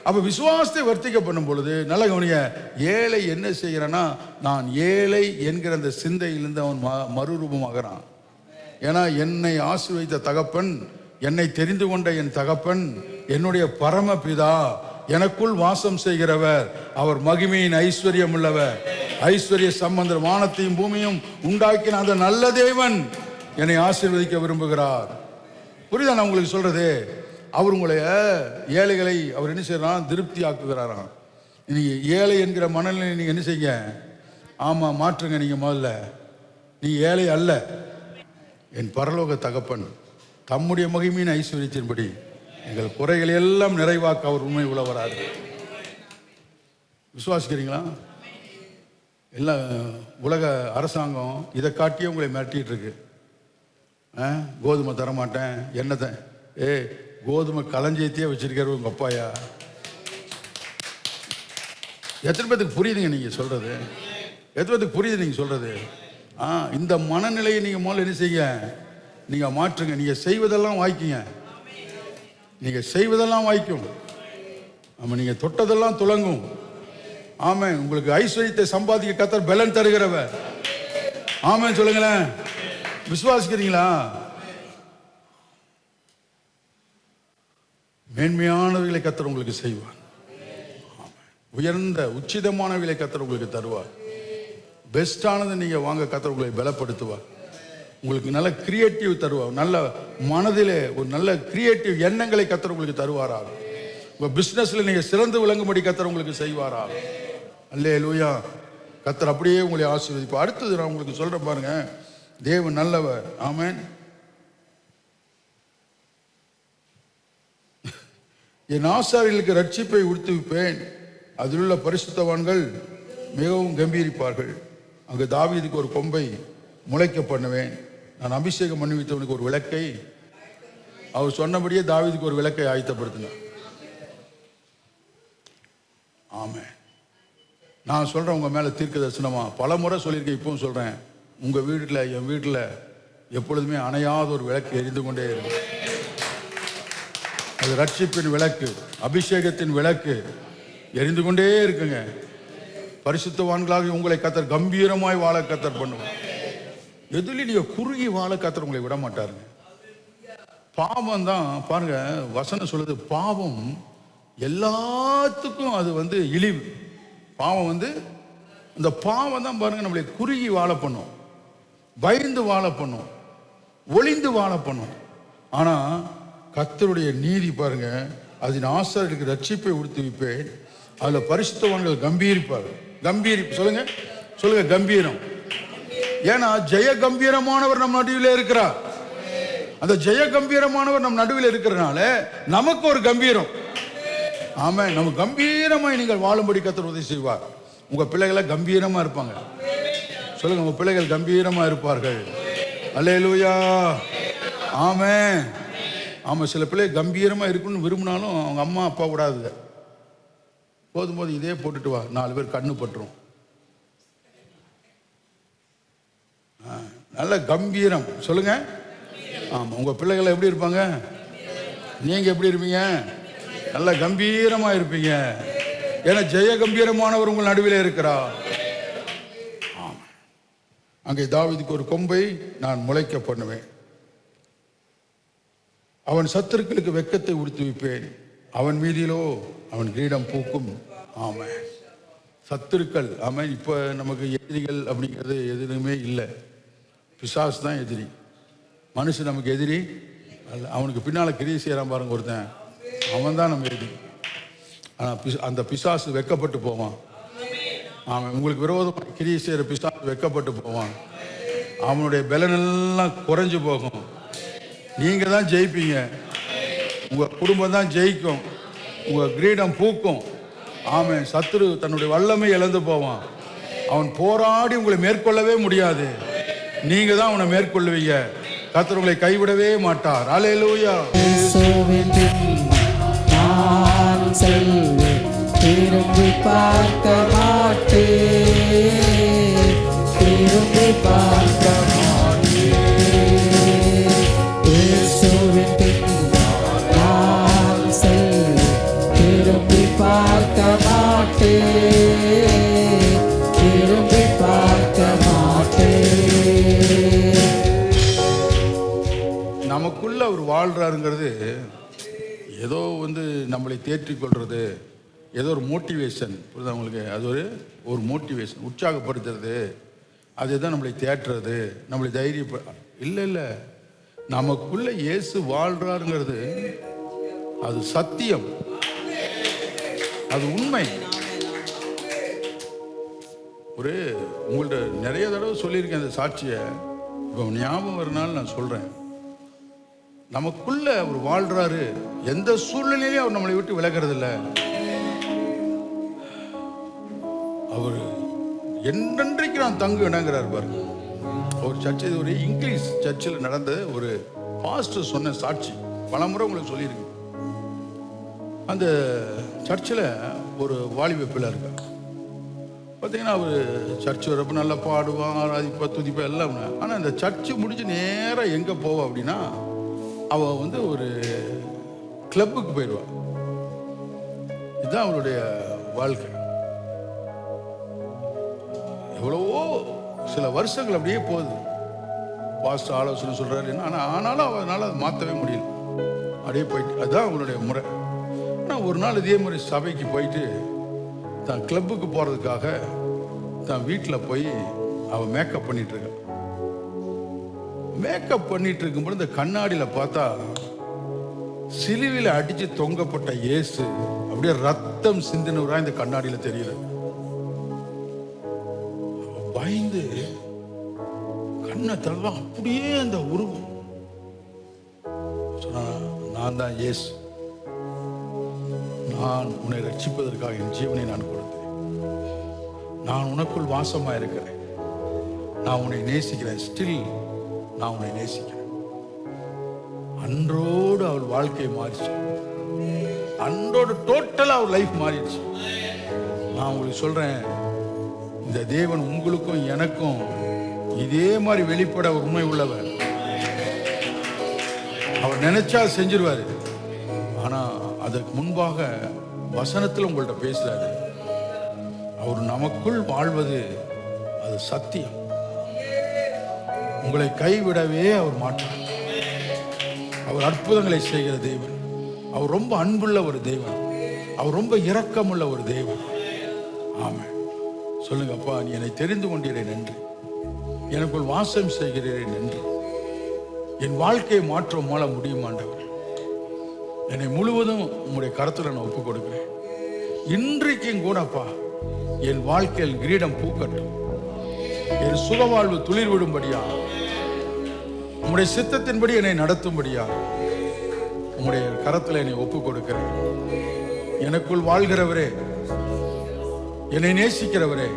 A: அப்போ விசுவாசத்தை வர்த்திக்க பண்ணும் பொழுது நல்ல கவனிய, ஏழை என்ன செய்கிறான்னா, நான் ஏழை என்கிற அந்த சிந்தையிலிருந்து அவன் மறுரூபமாகிறான். ஏன்னா என்னை ஆசீர்வதித்த தகப்பன், என்னை தெரிந்து கொண்ட என் தகப்பன், என்னுடைய பரமபிதா, எனக்குள் வாசம் செய்கிறவர், அவர் மகிமையின் ஐஸ்வர்யம் உள்ளவர், ஐஸ்வர்ய சம்பந்தர், வானத்தையும் பூமியும் உண்டாக்கின அந்த நல்ல தேவன் என்னை ஆசீர்வதிக்க விரும்புகிறார். புரியுதா நான் உங்களுக்கு சொல்றது? அவர் உங்களுடைய ஏழைகளை அவர் என்ன செய்யறான்? திருப்தி ஆக்குகிறாராம். நீங்க ஏழை என்கிற மனநிலை நீங்க என்ன செய்யுங்க? ஆமா, மாற்றுங்க. நீங்க முதல்ல நீ ஏழை அல்ல. என் பரலோக தகப்பன் தம்முடைய மகிமையின் ஐஸ்வர்யத்தின்படி எங்கள் குறைகளை எல்லாம் நிறைவாக்க அவர் உண்மை உள்ளவரார். விசுவாசிக்கிறீங்களா? எல்லாம் உலக அரசாங்கம் இதை காட்டியே உங்களை மிரட்டிட்டு இருக்கு. கோதுமை தரமாட்டேன், என்னத்தை கோதுமை களஞ்சியத்தையே வச்சிருக்காரு உங்க அப்பாயா. எத்தனை பேருக்கு புரியுதுங்க நீங்க சொல்றது? எத்தனை பேருக்கு புரியுது நீங்க சொல்றது? இந்த மனநிலையை நீங்க முதல்ல என்ன செய்யுங்க? நீங்க மாற்றுங்க. நீங்க செய்வதெல்லாம் வாய்க்குங்க. நீங்க செய்வதெல்லாம் வாய்க்கும். ஆமா, நீங்க தொட்டதெல்லாம் துலங்கும். ஆமா, உங்களுக்கு ஐஸ்வர்யத்தை சம்பாதிக்க கர்த்தர் பலன் தருகிறவர். ஆமா சொல்லுங்களேன். விசுவாசிக்கிறீங்களா? மேன்மையானவைகளை கர்த்தர் உங்களுக்கு செய்வார். உயர்ந்த உச்சிதமானவைகளை கர்த்தர் உங்களுக்கு தருவார். பெஸ்டானதை நீங்க வாங்க கர்த்தர் உங்களை பலப்படுத்துவார். உங்களுக்கு நல்ல கிரியேட்டிவ் தருவார். நல்ல மனதிலே ஒரு நல்ல கிரியேட்டிவ் எண்ணங்களை கர்த்தர் உங்களுக்கு தருவாராக. உங்க பிசினஸ்ல நீங்க சிறந்து விளங்கும்படி கர்த்தர் உங்களுக்கு செய்வாராக. அல்லேலூயா. கர்த்தர் அப்படியே உங்களை ஆசீர்வதிப்பார். அடுத்தது நான் உங்களுக்கு சொல்றேன் பாருங்க, தேவன் நல்லவர். ஆமென். என் ஆசாரியர்களுக்கு ரட்சிப்பை உடுத்துவிப்பேன், அதில் உள்ள பரிசுத்தவான்கள் மிகவும் கம்பீரிப்பார்கள். அங்கு தாவீதுக்கு ஒரு கொம்பை முளைக்க பண்ணுவேன், நான் அபிஷேகம் பண்ணி வைத்தவனுக்கு ஒரு விளக்கை. அவர் சொன்னபடியே தாவீதுக்கு ஒரு விளக்கை ஆயத்தப்படுத்தினார். ஆமே. நான் சொல்றேன், உங்க மேல தீர்க்க தரிசனமா பல முறை சொல்லியிருக்கேன், இப்பவும் சொல்றேன், உங்க வீட்டில் என் வீட்டில் எப்பொழுதுமே அணையாத ஒரு விளக்கு எரிந்து கொண்டே இருக்கு. அது ரட்சிப்பின் விளக்கு, அபிஷேகத்தின் விளக்கு எரிந்து கொண்டே இருக்குங்க. பரிசுத்தவான்களாக உங்களை கர்த்தர் கம்பீரமாய் வாழ கர்த்தர் பண்ணுவார். எதிலும் நீங்க குறுகி வாழ கர்த்தர் உங்களை விட மாட்டாருங்க. பாவம் தான் பாருங்க, வசனம் சொல்லுது, பாவம் எல்லாத்துக்கும் அது இழிவு. பாவம் இந்த பாவம் தான் பாருங்க நம்மளை குறுகி வாழ பண்ணும், பயந்து வாழ பண்ணும், ஒளிந்து வாழ பண்ணும். ஆனா கர்த்தருடைய நீதி பாருங்க, அதன் ஆசாரியர்களுக்கு ரட்சிப்பை உடுத்துவிப்பேன், அதுல பரிசுத்தவான்கள் கம்பீரிப்பார்கள். சொல்லுங்க சொல்லுங்க, கம்பீரம். ஏன்னா ஜெய கம்பீரமானவர் நம் நடுவில் இருக்கிறார். அந்த ஜெய கம்பீரமானவர் நம் நடுவில் இருக்கிறனால நமக்கு ஒரு கம்பீரம். ஆமா, நம்ம கம்பீரமாய் நீங்கள் வாழும்படி கர்த்தர் உதவி செய்வார். உங்க பிள்ளைகளை கம்பீரமா இருப்பாங்க. சொல்லுங்க, உங்க பிள்ளைகள் கம்பீரமா இருப்பார்கள். அல்லேலூயா. ஆமென். ஆமா, சில பிள்ளை கம்பீரமா இருக்குன்னு விரும்பினாலும் அவங்க அம்மா அப்பா விடாது. போதும் இதே போட்டுட்டு வா, 4 பேர் கண்ணு பட்டுரும். நல்ல கம்பீரம். சொல்லுங்க. ஆமா, உங்க பிள்ளைகள் எப்படி இருப்பாங்க? நீங்க எப்படி இருப்பீங்க? நல்ல கம்பீரமா இருப்பீங்க. ஏன்னா ஜெய கம்பீரமானவர் உங்கள் நடுவில் இருக்கிறார். அங்கே தாவீதுக்கு ஒரு கொம்பை நான் முளைக்க பண்ணுவேன், அவன் சத்துருக்களுக்கு வெட்கத்தை உடுத்துவிப்பேன், அவன் மீதிலோ அவன் கிரீடம் பூக்கும். ஆமா, சத்துருக்கள். ஆமா, இப்ப நமக்கு எதிரிகள் அப்படிங்கிறது எதுவுமே இல்லை. பிசாசு தான் எதிரி, மனுஷன் நமக்கு எதிரி அல்ல. அவனுக்கு பின்னால கிரியை செய்யறான் பாருங்க ஒருத்தன், அவன் தான் நம்ம எதிரி. ஆனா அந்த பிசாசு வெட்கப்பட்டு போவான். அவன் உங்களுக்கு விரோதமாக கிரியை செய்யற பிசாசு வெட்கப்பட்டு போவான். அவனுடைய பலனெல்லாம் குறைஞ்சு போகும். நீங்க தான் ஜெயிப்பீங்க, உங்க குடும்பம் தான் ஜெயிக்கும், உங்க கிரீடம் பூக்கும். ஆமென். சத்துரு தன்னுடைய வல்லமை இழந்து போவான். அவன் போராடி உங்களை மேற்கொள்ளவே முடியாது, நீங்க தான் அவனை மேற்கொள்ளுவீங்க. கர்த்தர் உங்களை கைவிடவே மாட்டார். அல்லேலூயா. நான் செல்வேன், திரும்பி பார்க்க மாட்டேன், திரும்பி பார்க்க மாட்டேன். இயேசுவின் பின்னால் நான் செல்வேன், திரும்பி பார்க்க மாட்டேன், திரும்பி பார்க்க மாட்டேன். நமக்குள்ள அவர் வாழ்றாருங்கிறது ஏதோ நம்மளை தேற்றிக் கொள்றது, ஏதோ ஒரு மோட்டிவேஷன். புரியுதா உங்களுக்கு? அது ஒரு மோட்டிவேஷன், உற்சாகப்படுத்துறது, அதுதான் நம்மளை தேற்றுறது, நம்மளை தைரிய இல்லை இல்லை. நமக்குள்ள இயேசு வாழ்றாருங்கிறது அது சத்தியம், அது உண்மை. உங்கள்ட்ட நிறைய தடவை சொல்லியிருக்கேன் அந்த சாட்சியை, இப்போ ஞாபகம் வரனால நான் சொல்றேன். நமக்குள்ள அவர் வாழ்றாரு, எந்த சூழ்நிலையிலும் அவர் நம்மளை விட்டு விலகிறது இல்லை. அவர் என்றென்றைக்கு நான் தங்கு இணங்குறாரு பாருங்க. ஒரு சர்ச்சை, ஒரு இங்கிலீஷ் சர்ச்சில் நடந்த ஒரு பாஸ்டர் சொன்ன சாட்சி பலமுறை உங்களுக்கு சொல்லியிருக்கு. அந்த சர்ச்சில் ஒரு வாலிப பிள்ளை இருக்கா. பார்த்தீங்கன்னா அவர் சர்ச்சு வரப்போ நல்லா பாடுவான், ஆராதிப்பா, துதிப்பா எல்லாம். ஆனால் இந்த சர்ச்சு முடிஞ்சு நேராக எங்கே போவா அப்படின்னா, அவள் ஒரு கிளப்புக்கு போயிடுவாள். இதுதான் அவளுடைய வாழ்க்கை. எவ்வளவோ சில வருஷங்கள் அப்படியே போகுது. பாஸ்டர் ஆலோசனை சொல்றாரு, ஆனாலும் அவனால் அதை மாற்றவே முடியல, அப்படியே போயிட்டு. அதுதான் அவளுடைய முறை. ஆனால் ஒரு நாள் இதே மாதிரி சபைக்கு போயிட்டு தான் கிளப்புக்கு போகிறதுக்காக தான் வீட்டில் போய் அவள் மேக்கப் பண்ணிட்டு இருக்கா. மேக்கப் பண்ணிட்டு இருக்கும்போது இந்த கண்ணாடியில் பார்த்தா சிலுவையில் அடிச்சு தொங்கப்பட்ட இயேசு அப்படியே ரத்தம் சிந்தினவரா இந்த கண்ணாடியில் தெரியல. பயந்து கண்ணை தள்ளலாம், அப்படியே அந்த உருவம். நான் தான் இயேசு, நான் உன்னை ரட்சிப்பதற்காக என் ஜீவனை நான் கொடுத்தேன். நான் உனக்குள் வாசமாக இருக்கிறேன். நான் உன்னை நேசிக்கிறேன். ஸ்டில் நான் உன்னை நேசிக்கிறேன். அன்றோடு அவள் வாழ்க்கை மாறிச்சு. அன்றோடு டோட்டலா அவர் லைஃப் மாறிடுச்சு. நான் உங்களுக்கு சொல்றேன், இந்த தேவன் உங்களுக்கும் எனக்கும் இதே மாதிரி வெளிப்பட உண்மை உள்ளவர். அவர் நினைச்சா செஞ்சிருவாரு. ஆனா அதற்கு முன்பாக வசனத்தில் உங்கள்கிட்ட பேசுறாரு. அவர் நமக்குள் வாழ்வது அது சத்தியம். உங்களை கைவிடவே அவர் மாட்டார். அவர் அற்புதங்களை செய்கிற தேவன். அவர் ரொம்ப அன்புள்ள ஒரு தேவன். அவர் ரொம்ப இரக்கமுள்ள ஒரு தேவன். ஆமென். சொல்லுங்க, அப்பா நீ என்னை தெரிந்து கொண்டீரே நன்றி. எனக்குள் வாசம் செய்கிறீரே நன்றி. என் வாழ்க்கையை மாற்ற மாற முடியும் ஆண்டவர். என்னை முழுவதும் உங்களுடைய கருத்துல நான் ஒப்புக் கொடுக்கிறேன். இன்றைக்கும் கூட அப்பா என் வாழ்க்கையில் கிரீடம் பூக்கட்டும். என் சுகவாழ்வு துளிர் விடும்படியா, உம்முடைய சித்தத்தின்படி என்னை நடத்தும்படியா உம்முடைய கரத்தில் என்னை ஒப்புக் கொடுக்கிறேன். எனக்குள் வாழ்கிறவரே, என்னை நேசிக்கிறவரே,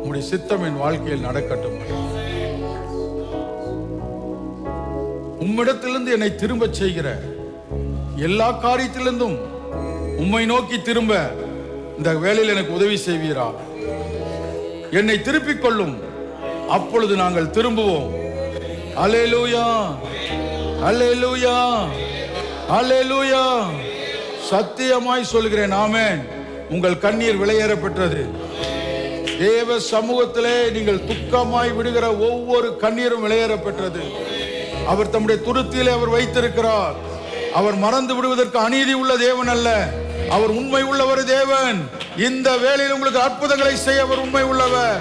A: உம்முடைய சித்தம் என் வாழ்க்கையில் நடக்கட்டும். உம்மிடத்திலிருந்து என்னை திரும்ப செய்கிற எல்லா காரியத்திலிருந்தும் உம்மை நோக்கி திரும்ப இந்த வேளையில் எனக்கு உதவி செய்வீரா? என்னை திருப்பிக் கொள்ளும், அப்பொழுது நாங்கள் திரும்புவோம். அல்லேலூயா, அல்லேலூயா, அல்லேலூயா. சத்தியமாய் சொல்கிறேன், ஆமென். உங்கள் கண்ணீர் விலையேற பெற்றது. தேவ சமூகத்திலே நீங்கள் துக்கமாய் விடுகிற ஒவ்வொரு கண்ணீரும் விலையேற பெற்றது. அவர் தம்முடைய துருத்தியிலே அவர் வைத்திருக்கிறார். அவர் மறந்து விடுவதற்கு அநீதி உள்ள தேவன் அல்ல. அவர் உண்மை உள்ளவர் தேவன். இந்த வேளையில் உங்களுக்கு அற்புதங்களை செய்ய அவர் உண்மை உள்ளவர்.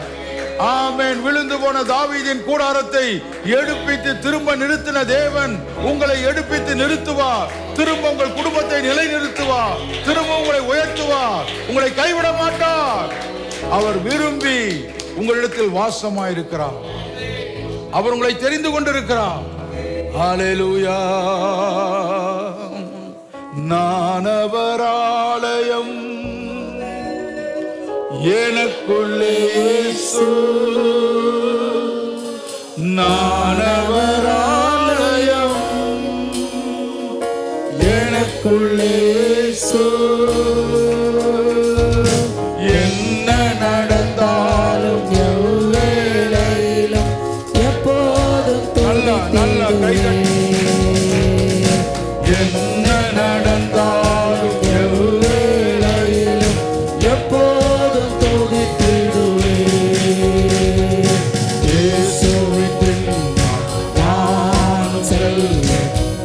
A: ஆமென். விழுந்து போன தாவீதின் கூடாரத்தை எடுப்பித்து திரும்ப நிறுத்தின தேவன் உங்களை எடுப்பித்து நிறுத்துவார். திரும்ப உங்கள் குடும்பத்தை நிலைநிறுத்துவார். திரும்ப உங்களை உயர்த்துவார். உங்களை கைவிட மாட்டார். அவர் விரும்பி உங்களிடத்தில் வாசமாயிருக்கிறார். அவர் உங்களை தெரிந்து கொண்டிருக்கிறார். ஹல்லேலூயா. நான் அவர் ஆலயம், எனக்குள்ளே இயேசு. நான் அவர் ஆலயம், எனக்குள்ளே இயேசு. என்ன நடந்தாலும் எவ்வேளையிலும் எப்போதும் நல்ல கைதட்டி. என்ன நடந்தாலும் எவ்வேளையிலும் எப்போதும் துதித்திடுவேன். இயேசுவின் நான் செல்ல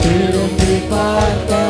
A: திரும்பி பார்க்க